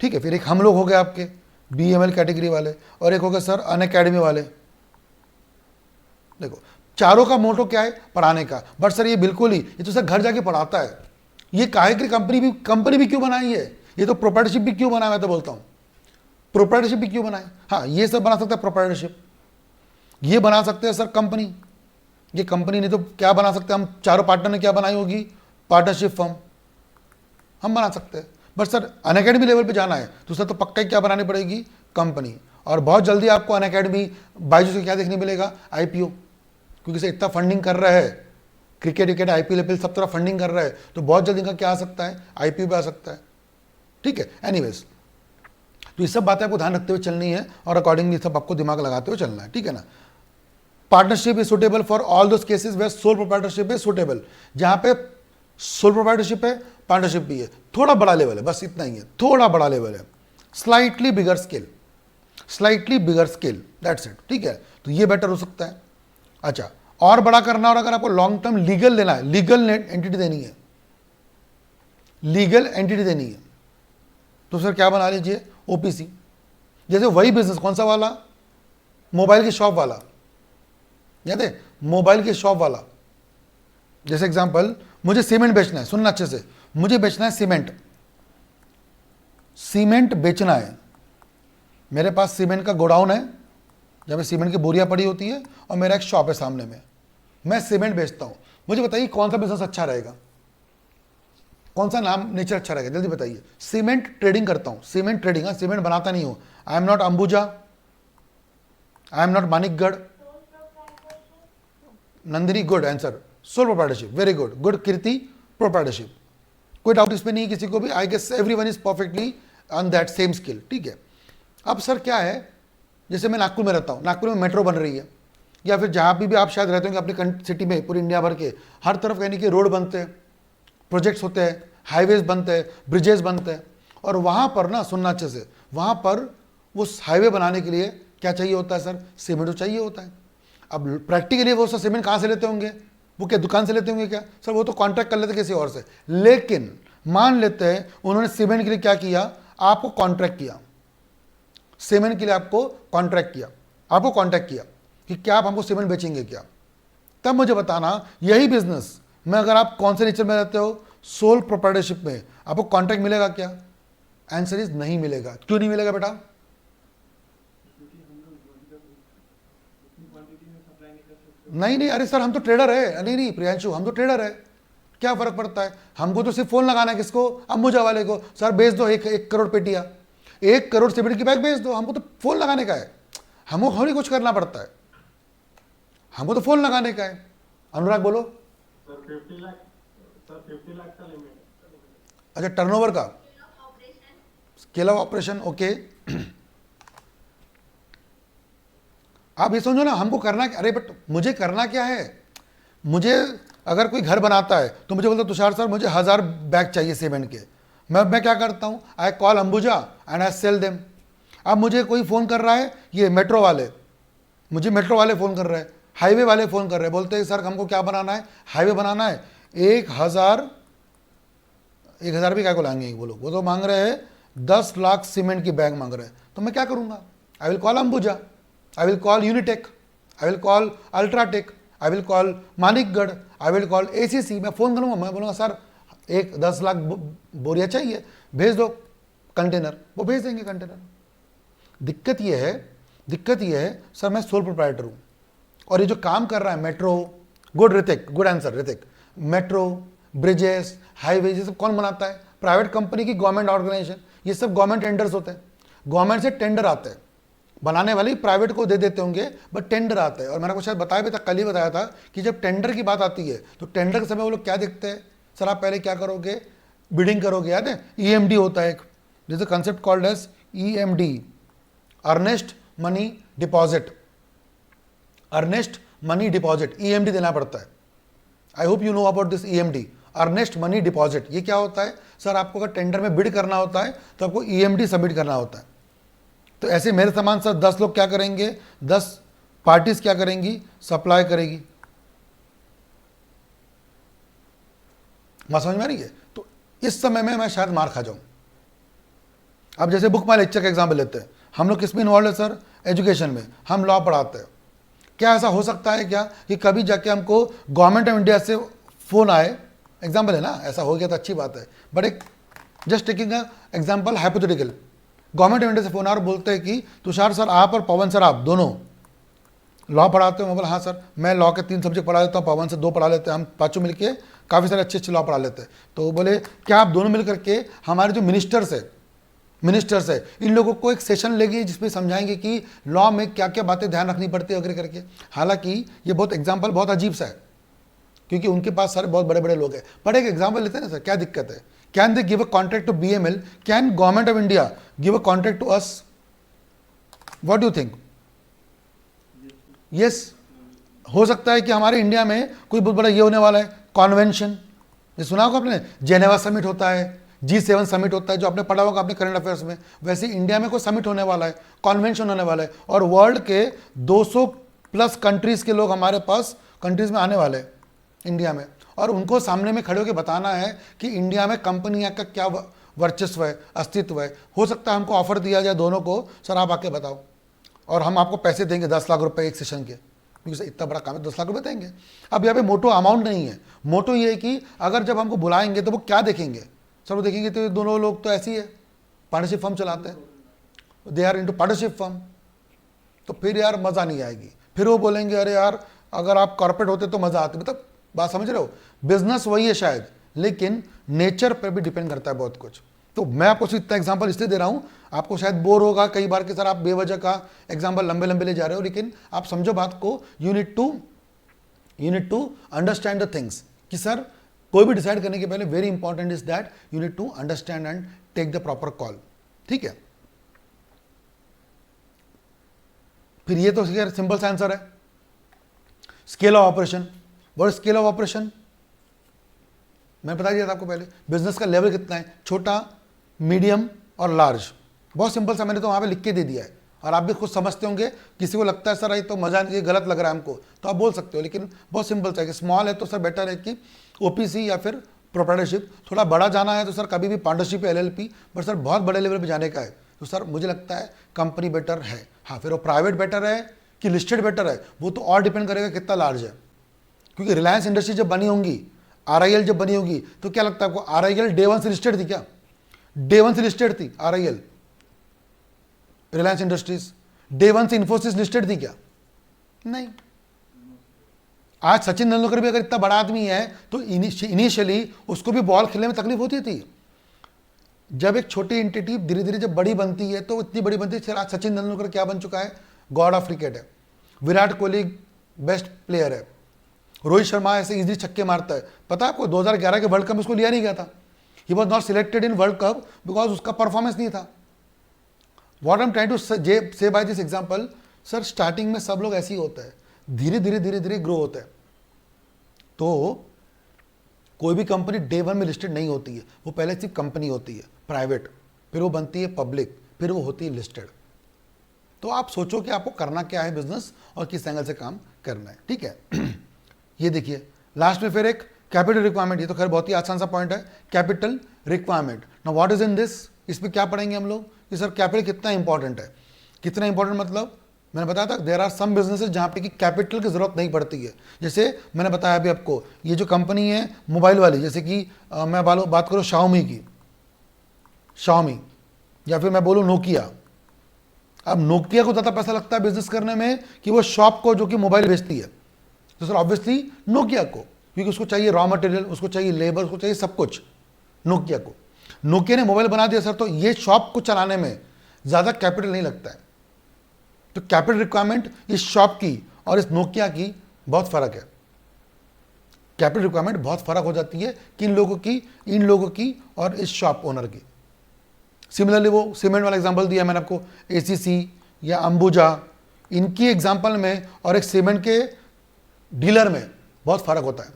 ठीक है, फिर एक हम लोग हो गए आपके BML कैटेगरी वाले, और एक हो गए सर अन अकेडमी वाले. देखो चारों का मोटो क्या है, पढ़ाने का. बट सर ये बिल्कुल ही, ये तो सर घर जाके पढ़ाता है. ये काहे की कंपनी भी क्यों बनाई है, ये तो प्रोप्राइटरशिप भी क्यों बनाया, मैं तो बोलता हूँ प्रोप्राइटरशिप भी क्यों बनाए. हाँ, ये सब बना सकता है प्रोप्राइटरशिप, ये बना सकते हैं सर कंपनी. ये कंपनी नहीं तो क्या बना सकते हैं हम, चारों पार्टनर ने क्या बनाई होगी, पार्टनरशिप फर्म हम बना सकते हैं. बट सर अनअकैडमी लेवल पे जाना है तो सर तो पक्का ही क्या बनानी पड़ेगी, कंपनी. और बहुत जल्दी आपको अनअकैडमी बायजूस से क्या देखने मिलेगा, IPO, क्योंकि सर इतना फंडिंग कर रहा है, क्रिकेट IPL सब तरह फंडिंग कर रहा है, तो बहुत जल्दी इनका क्या आ सकता है, IPO पे आ सकता है. ठीक है, एनीवेज, तो ये सब बातें आपको ध्यान रखते हुए चलनी है और अकॉर्डिंगली सब आपको दिमाग लगाते हुए चलना है. ठीक है ना. Partnership is suitable for all those cases where sole proprietorship is suitable. जहां पे सोल प्रोप्राइटरशिप है, पार्टनरशिप भी है, थोड़ा बड़ा लेवल है, बस इतना ही है, थोड़ा बड़ा लेवल है, slightly bigger scale, that's it. ठीक है, तो ये बेटर हो सकता है. अच्छा, और बड़ा करना, और अगर आपको लॉन्ग टर्म लीगल लेना है, लीगल एंटिटी देनी है, तो सर क्या बना लीजिए, OPC. जैसे वही बिजनेस, कौन सा वाला, मोबाइल की शॉप वाला, याद है, मोबाइल की शॉप वाला. जैसे एग्जांपल, मुझे सीमेंट बेचना है, सुनना अच्छे से, मुझे बेचना है सीमेंट बेचना है. मेरे पास सीमेंट का गोडाउन है, जहाँ पे सीमेंट की बोरियां पड़ी होती है, और मेरा एक शॉप है सामने में, मैं सीमेंट बेचता हूं. मुझे बताइए कौन सा बिजनेस अच्छा रहेगा, कौन सा नाम नेचर अच्छा रहेगा, जल्दी बताइए. सीमेंट ट्रेडिंग करता हूं, सीमेंट ट्रेडिंग, हाँ सीमेंट बनाता नहीं हूं. I am not Ambuja, I am not Manikgarh. Nandini, good answer, sole proprietorship, very good Kirti, proprietorship. कोई डाउट इस पे नहीं है किसी को भी. I guess everyone is perfectly on that same skill. ठीक है. अब सर क्या है, जैसे मैं नागपुर में रहता हूँ, नागपुर में मेट्रो बन रही है, या फिर जहाँ भी आप शायद रहते होंगे अपनी सिटी में, पूरी इंडिया भर के हर तरफ यानी कि रोड बनते हैं, प्रोजेक्ट्स होते हैं, हाईवेज बनते हैं, ब्रिजेस बनते हैं, और वहाँ पर ना, सुनना अच्छे से, वहाँ पर उस हाईवे बनाने के लिए क्या चाहिए होता है सर? सीमेंट तो चाहिए होता है। अब प्रैक्टिकली वो सर सीमेंट कहाँ से लेते होंगे? वो क्या दुकान से लेते होंगे क्या सर? वो तो कॉन्ट्रैक्ट कर लेते किसी और से। लेकिन मान लेते हैं उन्होंने सीमेंट के लिए क्या किया, आपको कॉन्ट्रैक्ट किया, सीमेंट के लिए आपको कॉन्ट्रैक्ट किया, आपको कॉन्ट्रैक्ट किया कि क्या आप हमको सीमेंट बेचेंगे क्या? तब मुझे बताना, यही बिजनेस में अगर आप कौन से नेचर में रहते हो, सोल प्रोप्राइटरशिप में, आपको कॉन्ट्रैक्ट मिलेगा क्या? आंसर इज नहीं मिलेगा। क्यों नहीं मिलेगा बेटा? नहीं नहीं, अरे सर हम तो ट्रेडर है। नहीं नहीं प्रियांशु, हम तो ट्रेडर है, क्या फर्क पड़ता है? हमको तो सिर्फ फोन लगाना है, किसको? अंबुजा वाले को। सर बेच दो 1 करोड़ पेटियां, 1 करोड़ सीमेंट की बैग बेच दो, हमको तो फोन लगाने का है, हमको थोड़ी कुछ करना पड़ता है, हमको तो फोन लगाने का है। अनुराग बोलो। सर 50 लाख, सर 50 लाख का लिमिट। अच्छा, टर्नओवर का स्केल ऑफ ऑपरेशन, ओके। आप ये समझो ना, हमको करना, अरे बट मुझे करना क्या है? मुझे अगर कोई घर बनाता है तो मुझे बोलता तुषार सर मुझे 1000 बैग चाहिए सीमेंट के, मैं क्या करता हूँ, I call Ambuja and I sell them. अब मुझे कोई फ़ोन कर रहा है, ये मेट्रो वाले, मुझे मेट्रो वाले फ़ोन कर रहे हैं, हाईवे वाले फ़ोन कर रहे हैं, बोलते हैं सर हमको क्या बनाना है, हाईवे बनाना है, 1000 भी क्या को लाएंगे वो लोग, वो तो मांग रहे हैं 10 लाख सीमेंट की बैग मांग रहे हैं। तो मैं क्या करूँगा? I will call Ambuja, I will call Unitech, I will call Ultratech, I will call Manikgarh, I will call ACC। मैं फ़ोन करूँगा, मैं बोलूँगा सर 10 लाख बोरिया चाहिए, भेज दो कंटेनर, वो भेज देंगे कंटेनर। दिक्कत ये है सर मैं सोल प्रोप्राइटर हूँ, और ये जो काम कर रहा है metro, good Hrithik, good answer Hrithik, metro, bridges, highway, ये सब कौन बनाता है? प्राइवेट कंपनी की गवर्नमेंट ऑर्गेनाइजेशन, ये सब गवर्नमेंट टेंडर्स होते हैं, गवर्नमेंट से टेंडर आते हैं, बनाने वाले प्राइवेट को दे देते होंगे, बट टेंडर आता है। और मैंने आपको शायद बताया भी था, कल ही बताया था कि जब टेंडर की बात आती है तो टेंडर के समय वो लोग क्या देखते हैं सर? आप पहले क्या करोगे? बिडिंग करोगे, याद है? ईएमडी होता है एक, this concept called as EMD, earnest money deposit, earnest money deposit, EMD देना पड़ता है। I hope you know about this EMD, earnest money deposit. ये क्या होता है सर? आपको अगर टेंडर में बिड करना होता है तो आपको ईएमडी सबमिट करना होता है। तो ऐसे मेरे समान सर 10 लोग क्या करेंगे, 10 पार्टीज क्या करेंगी, सप्लाई करेगी। बात समझ में आ रही है? तो इस समय में मैं शायद मार खा जाऊं। अब जैसे बुक माई लेक्चर का एग्जाम्पल लेते हैं, हम लोग किस में इन्वॉल्व है सर? एजुकेशन में, हम लॉ पढ़ाते हैं। क्या ऐसा हो सकता है क्या कि कभी जाके हमको गवर्नमेंट ऑफ इंडिया से फोन आए, एग्जाम्पल है ना, ऐसा हो गया तो अच्छी बात है, बट एक just taking example hypothetical, government of India से फोन आ और बोलते हैं कि तुषार सर आप और पवन सर आप दोनों लॉ पढ़ाते हो? मैं बोला हाँ सर, मैं लॉ के 3 सब्जेक्ट पढ़ा लेता हूँ, पवन से 2 पढ़ा लेते हैं, हम पाँचों मिलके काफ़ी सारे अच्छे लॉ पढ़ा लेते हैं। तो वो बोले क्या आप दोनों मिल करके हमारे जो मिनिस्टर्स है इन लोगों को एक सेशन लेंगे जिसमें समझाएंगे कि लॉ में क्या क्या बातें ध्यान रखनी पड़ती है वगैरह करके। हालांकि ये बहुत एग्जाम्पल बहुत अजीब सा है, क्योंकि उनके पास सारे बहुत बड़े बड़े लोग हैं, पर एक एग्जाम्पल लेते हैं ना सर, क्या दिक्कत है? Can they give a contract to BML? Can government of India give a contract to us? What do you think? Yes, हो सकता है कि हमारे इंडिया में कोई बहुत बड़ा ये होने वाला है कॉन्वेंशन, ये सुना होगा आपने, जेनेवा समिट होता है, G7 समिट होता है, जो आपने पढ़ा होगा अपने करंट अफेयर्स में। वैसे इंडिया में कोई समिट होने वाला है, कॉन्वेंशन होने वाला है, और वर्ल्ड के 200+ कंट्रीज के लोग हमारे पास कंट्रीज में आने वाले हैं इंडिया में, और उनको सामने में खड़े होकर बताना है कि इंडिया में कंपनियां का क्या वर्चस्व है, अस्तित्व है। हो सकता है हमको ऑफर दिया जाए दोनों को, सर आप आके बताओ, और हम आपको पैसे देंगे 10 लाख रुपए एक सेशन के, क्योंकि सर इतना बड़ा काम है, 10 लाख रुपए देंगे। अब यहाँ पे मोटो अमाउंट नहीं है, मोटो ये है कि अगर जब हमको बुलाएंगे तो वो क्या देखेंगे सर? वो देखेंगे तो दोनों लोग तो ऐसी है, पार्टनरशिप फर्म चलाते हैं, they are into partnership firm, तो फिर यार मज़ा नहीं आएगी। फिर वो बोलेंगे अरे यार अगर आप कॉर्पोरेट होते तो मज़ा आती। मतलब बात समझ रहे हो? बिजनेस वही है शायद, लेकिन नेचर पर भी डिपेंड करता है बहुत कुछ। तो मैं आपको सिर्फ इतना एग्जांपल इसलिए दे रहा हूं, आपको शायद बोर होगा कई बार कि सर आप बेवजह का एग्जांपल लंबे लंबे ले जा रहे हो, लेकिन आप समझो बात को। You need to understand the things कि सर कोई भी डिसाइड करने के पहले very important is that you need to understand and take the proper call. ठीक है, फिर ये तो सिंपल सा आंसर है, scale of operation. What scale of operation? मैंने बता दिया था आपको पहले, बिजनेस का लेवल कितना है, छोटा, मीडियम और लार्ज। बहुत सिंपल सा मैंने तो वहाँ पे लिख के दे दिया है, और आप भी खुद समझते होंगे। किसी को लगता है सर ये तो मजा नहीं, ये गलत लग रहा है हमको, तो आप बोल सकते हो, लेकिन बहुत सिंपल सा है कि स्मॉल है तो सर बेटर है कि ओपीसी या फिर प्रोप्राइटरशिप। थोड़ा बड़ा जाना है तो सर कभी भी पार्टनरशिप या एलएलपी, बट सर बहुत बड़े लेवल पे जाने का है तो सर मुझे लगता है कंपनी बेटर है। हाँ, फिर वो प्राइवेट बेटर है कि लिस्टेड बेटर है, वो तो और डिपेंड करेगा कितना लार्ज है। क्योंकि रिलायंस इंडस्ट्री जब बनी होंगी, आरआईएल जब बनी होगी, तो क्या लगता है आपको आरआईएल डे वन से लिस्टेड थी क्या? डे वन से लिस्टेड थी RIL, Reliance industries day one से इन्फोसिस लिस्टेड थी क्या? नहीं। आज सचिन तेंदुलकर भी अगर इतना बड़ा आदमी है तो इनिशियली उसको भी बॉल खेलने में तकलीफ होती थी। जब एक छोटी एंटिटी धीरे धीरे जब बड़ी बनती है तो इतनी बड़ी बनती है। आज सचिन तेंदुलकर क्या बन चुका है? गॉड ऑफ क्रिकेट है। विराट कोहली बेस्ट प्लेयर है। रोहित शर्मा ऐसे इजीली छक्के मारता है। पता है आपको 2011 के वर्ल्ड कप में उसको लिया नहीं गया था। He was not selected in World Cup because उसका परफॉर्मेंस नहीं था। What am trying to say by this example, sir starting में सब लोग ऐसे ही होता है, धीरे धीरे धीरे धीरे ग्रो होता है। तो कोई भी कंपनी डे वन में लिस्टेड नहीं होती है, वो पहले सिर्फ कंपनी होती है प्राइवेट, फिर वो बनती है पब्लिक, फिर वो होती है लिस्टेड। तो आप सोचो कि आपको करना क्या है बिजनेस और किस एंगल से काम करना है, ठीक है। ये देखिए लास्ट में फिर एक कैपिटल रिक्वायरमेंट, ये तो खैर बहुत ही आसान सा पॉइंट है, capital requirement. Now what is in this, इसमें क्या पढ़ेंगे हम लोग कि सर कैपिटल कितना इंपॉर्टेंट है। कितना इंपॉर्टेंट मतलब मैंने बताया था देयर आर सम बिजनेसेस जहाँ पे कि कैपिटल की जरूरत नहीं पड़ती है। जैसे मैंने बताया अभी आपको, ये जो कंपनी है मोबाइल वाली, जैसे कि मैं बात करूँ शाओमी की, शाओमी, या फिर मैं बोलूँ नोकिया। अब नोकिया को ज़्यादा पैसा लगता है बिजनेस करने में कि वो शॉप को जो कि मोबाइल बेचती है, तो सर ऑब्वियसली नोकिया को, क्योंकि उसको चाहिए रॉ मटेरियल, उसको चाहिए लेबर, उसको चाहिए सब कुछ। नोकिया को, नोकिया ने मोबाइल बना दिया सर, तो ये शॉप को चलाने में ज़्यादा कैपिटल नहीं लगता है। तो कैपिटल रिक्वायरमेंट इस शॉप की और इस नोकिया की बहुत फर्क है। कैपिटल रिक्वायरमेंट बहुत फर्क हो जाती है किन लोगों की, इन लोगों की और इस शॉप ओनर की। सिमिलरली वो सीमेंट वाला एग्जांपल दिया मैंने आपको, एसीसी या अंबुजा, इनकी एग्जांपल में और एक सीमेंट के डीलर में बहुत फर्क होता है,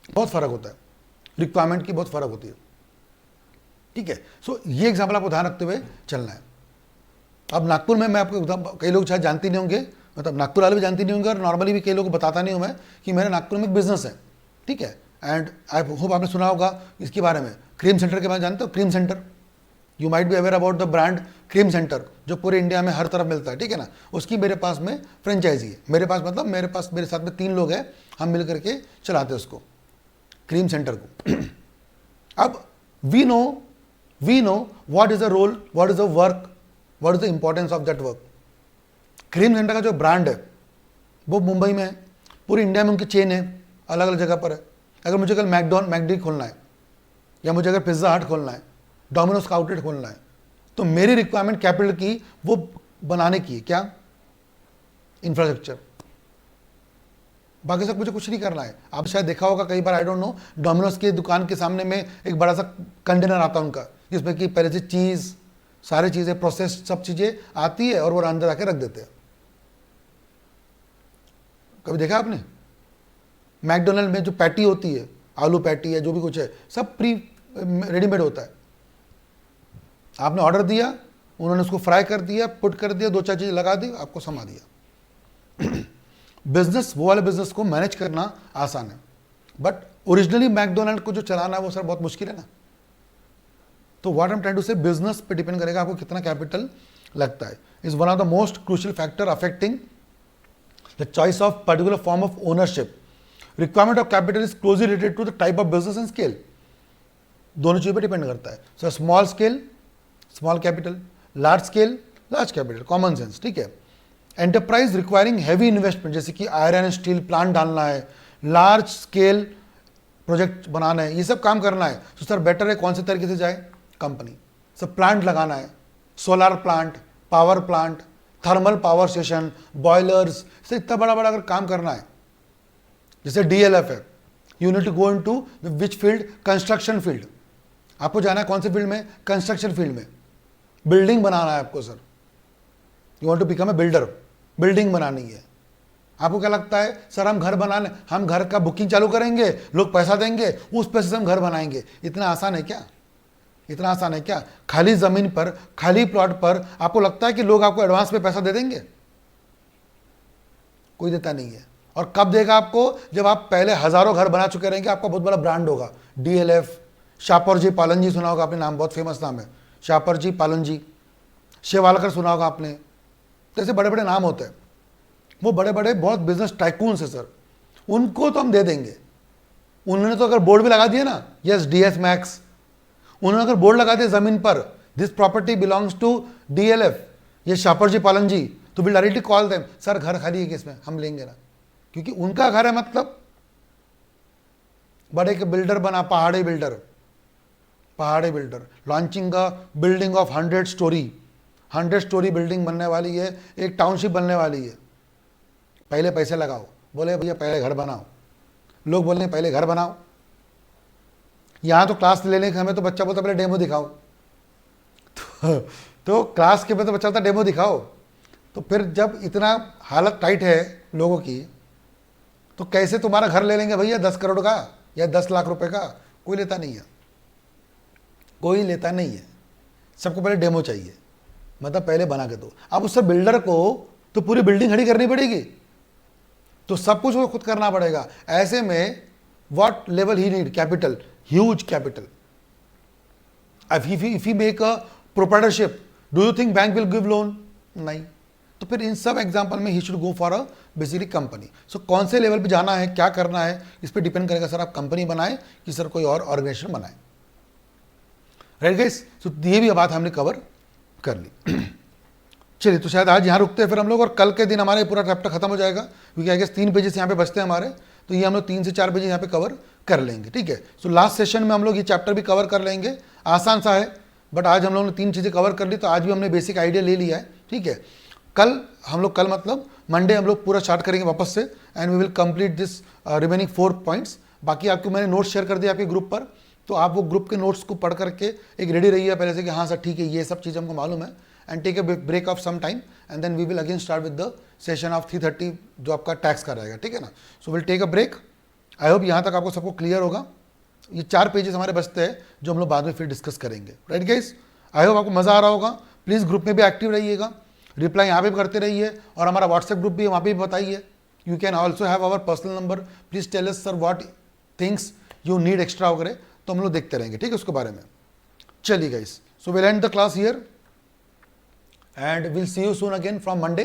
बहुत फर्क होता है, रिक्वायरमेंट की बहुत फर्क होती है, ठीक है। सो ये एग्जांपल आपको ध्यान रखते हुए चलना है। अब नागपुर में मैं आपको, कई लोग शायद जानते नहीं होंगे, मतलब नागपुर वाले भी जानते नहीं होंगे, और नॉर्मली भी कई लोग को बताता नहीं हूँ मैं कि मेरे नागपुर में एक बिजनेस है, ठीक है। एंड आई होप आपने सुना होगा इसके बारे में, क्रीम सेंटर के बारे में जानते हो? Cream centre, you might be aware about the brand cream centre, जो पूरे इंडिया में हर तरफ मिलता है, ठीक है ना। उसकी मेरे पास में फ्रेंचाइजी है, मेरे पास मतलब मेरे साथ में 3 लोग हैं, हम मिल करके चलाते हैं उसको, क्रीम सेंटर को। अब we know what is the role, what is the work, what is the importance of that work. Cream centre का जो ब्रांड है वो मुंबई में है, पूरी इंडिया में उनकी चेन है, अलग अलग जगह पर है। अगर मुझे कल मैकडी खोलना है, या मुझे अगर पिज्ज़ा हट खोलना है, डोमिनोज का आउटलेट खोलना है, तो मेरी रिक्वायरमेंट कैपिटल की वो बनाने की है, क्या? इंफ्रास्ट्रक्चर। बाकी सब मुझे कुछ नहीं करना है। आप शायद देखा होगा कई बार, आई डोंट नो, डोमिनोज की दुकान के सामने में एक बड़ा सा कंटेनर आता है उनका, जिसमें कि पहले से चीज़, सारी चीज़ें, प्रोसेस, सब चीज़ें आती है और वो अंदर आके रख देते हैं। कभी देखा आपने? मैकडोनल्ड में जो पैटी होती है, आलू पैटी है, जो भी कुछ है, सब प्री रेडीमेड होता है। आपने ऑर्डर दिया, उन्होंने उसको फ्राई कर दिया, पुट कर दिया, 2-4 चीज़ लगा दी, आपको समा दिया। बिजनेस, वो वाले बिजनेस को मैनेज करना आसान है, बट ओरिजिनली मैकडोनल्ड को जो चलाना है वो सर बहुत मुश्किल है ना। तो what I am trying to say, business पे डिपेंड करेगा आपको कितना कैपिटल लगता है। Is one of the most crucial factor affecting the choice of particular form of ownership. Requirement of capital is closely related to the type of business and scale. दोनों चीज़ों पर depend करता है। So small scale, small capital, large scale, large capital, common sense, ठीक है। Enterprise requiring heavy investment, जैसे कि iron and steel plant डालना है, लार्ज स्केल प्रोजेक्ट बनाना है, ये सब काम करना है, तो सर बेटर है कौन से तरीके से जाए? कंपनी। सब प्लांट लगाना है, solar plant, power plant, thermal power station, boilers, से इतना बड़ा बड़ा अगर काम करना है, जैसे डीएलएफ है, you need to go in to which field? Construction field. आपको जाना है कौन से फील्ड में? कंस्ट्रक्शन फील्ड में। बिल्डिंग बनाना है आपको sir, you want to become a builder, building बनानी है। आपको क्या लगता है सर हम घर का बुकिंग चालू करेंगे, लोग पैसा देंगे, उस पैसे से हम घर बनाएंगे? इतना आसान है क्या? इतना आसान है क्या? खाली जमीन पर, खाली प्लॉट पर आपको लगता है कि लोग आपको एडवांस में पैसा दे देंगे? कोई देता नहीं है। और कब देगा आपको? जब आप पहले हजारों घर बना चुके रहेंगे, आपका बहुत बड़ा ब्रांड होगा। डीएलएफ, शापर जी पालन जी सुना होगा आपने नाम, बहुत फेमस नाम है, शापर जी पालन जी। शेवालकर सुना होगा आपने। तो ऐसे बड़े बड़े नाम होते हैं, वो बड़े बड़े बहुत बिजनेस टाइकून है सर, उनको तो हम दे देंगे। उन्होंने तो अगर बोर्ड भी लगा दिया ना, यस डीएस मैक्स, उन्होंने अगर बोर्ड लगा दिया जमीन पर, this property belongs to DLF, ये शापर जी पालन जी, तो will directly call them, sir घर खाली है किसमें, हम लेंगे ना, क्योंकि उनका घर है। मतलब बड़े के बिल्डर बना, पहाड़ी builder launching a building of 100 story building बनने वाली है, एक टाउनशिप बनने वाली है। पहले पैसे लगाओ, बोले भैया पहले घर बनाओ, लोग बोलने पहले घर बनाओ। यहाँ तो क्लास लेने के हमें तो बच्चा बोलता पहले डेमो दिखाओ, तो क्लास के पे तो बच्चा बोलता डेमो दिखाओ। तो फिर जब इतना हालत टाइट है लोगों की, तो कैसे तुम्हारा घर ले लेंगे भैया 10 करोड़ का या 10 लाख रुपए का? कोई लेता नहीं है, कोई लेता नहीं है। सबको पहले डेमो चाहिए, मतलब पहले बना के दो। अब उससे बिल्डर को तो पूरी बिल्डिंग खड़ी करनी पड़ेगी, तो सब कुछ वो खुद करना पड़ेगा। ऐसे में what level he need? Capital, huge capital. If he make a proprietorship, do you think bank will give loan? नहीं। तो फिर इन सब एग्जांपल में he should go for a basically company. सो कौन से लेवल पे जाना है, क्या करना है, इस पर डिपेंड करेगा सर आप कंपनी बनाए कि सर कोई और ऑर्गेनाइजेशन बनाए। राइट गाइस, तो ये भी बात हमने कवर कर ली। चलिए, तो शायद आज यहाँ रुकते हैं फिर हम लोग, और कल के दिन हमारे पूरा चैप्टर खत्म हो जाएगा, क्योंकि आई गेस 3 पेजेस यहाँ पे बचते हैं हमारे, तो ये हम लोग 3 से 4 पेजेस यहाँ पे कवर कर लेंगे। ठीक है, सो लास्ट सेशन में हम लोग ये चैप्टर भी कवर कर लेंगे। आसान सा है, बट आज हम लोगों ने 3 चीज़ें कवर कर ली, तो आज भी हमने बेसिक आइडिया ले लिया है। ठीक है, कल मतलब मंडे हम लोग पूरा स्टार्ट करेंगे वापस से, and we will complete this remaining 4 points. बाकी आपको मैंने नोट्स शेयर कर दिया आपके ग्रुप पर, तो आप वो ग्रुप के नोट्स को पढ़ करके एक रेडी रहिए पहले से कि हाँ सर ठीक है, ये सब चीज़ हमको मालूम है, and take a break of some time, and then we will again start with the session of 3:30 जो आपका टैक्स का रहेगा। ठीक है ना, so will take a break. I hope यहाँ तक आपको सबको क्लियर होगा। ये 4 पेजेस हमारे बचते हैं जो हम लोग बाद में फिर डिस्कस करेंगे। राइट गाइस, आई होप आपको मज़ा आ रहा होगा। प्लीज़ ग्रुप में भी एक्टिव रहिएगा, रिप्लाई यहाँ पे भी करते रहिए, और हमारा व्हाट्सएप ग्रुप भी है, वहाँ पे भी बताइए। You can also have our personal number, please tell us sir what things you need extra वगैरह, तो हम लोग देखते रहेंगे। ठीक है, उसके बारे में। चलिए guys, so will end the class here and will see you soon again from Monday,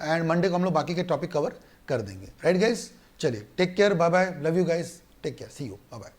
and Monday को हम लोग बाकी के टॉपिक कवर कर देंगे। राइट गाइस, चलिए take care, bye bye, love you guys, take care, see you, bye bye.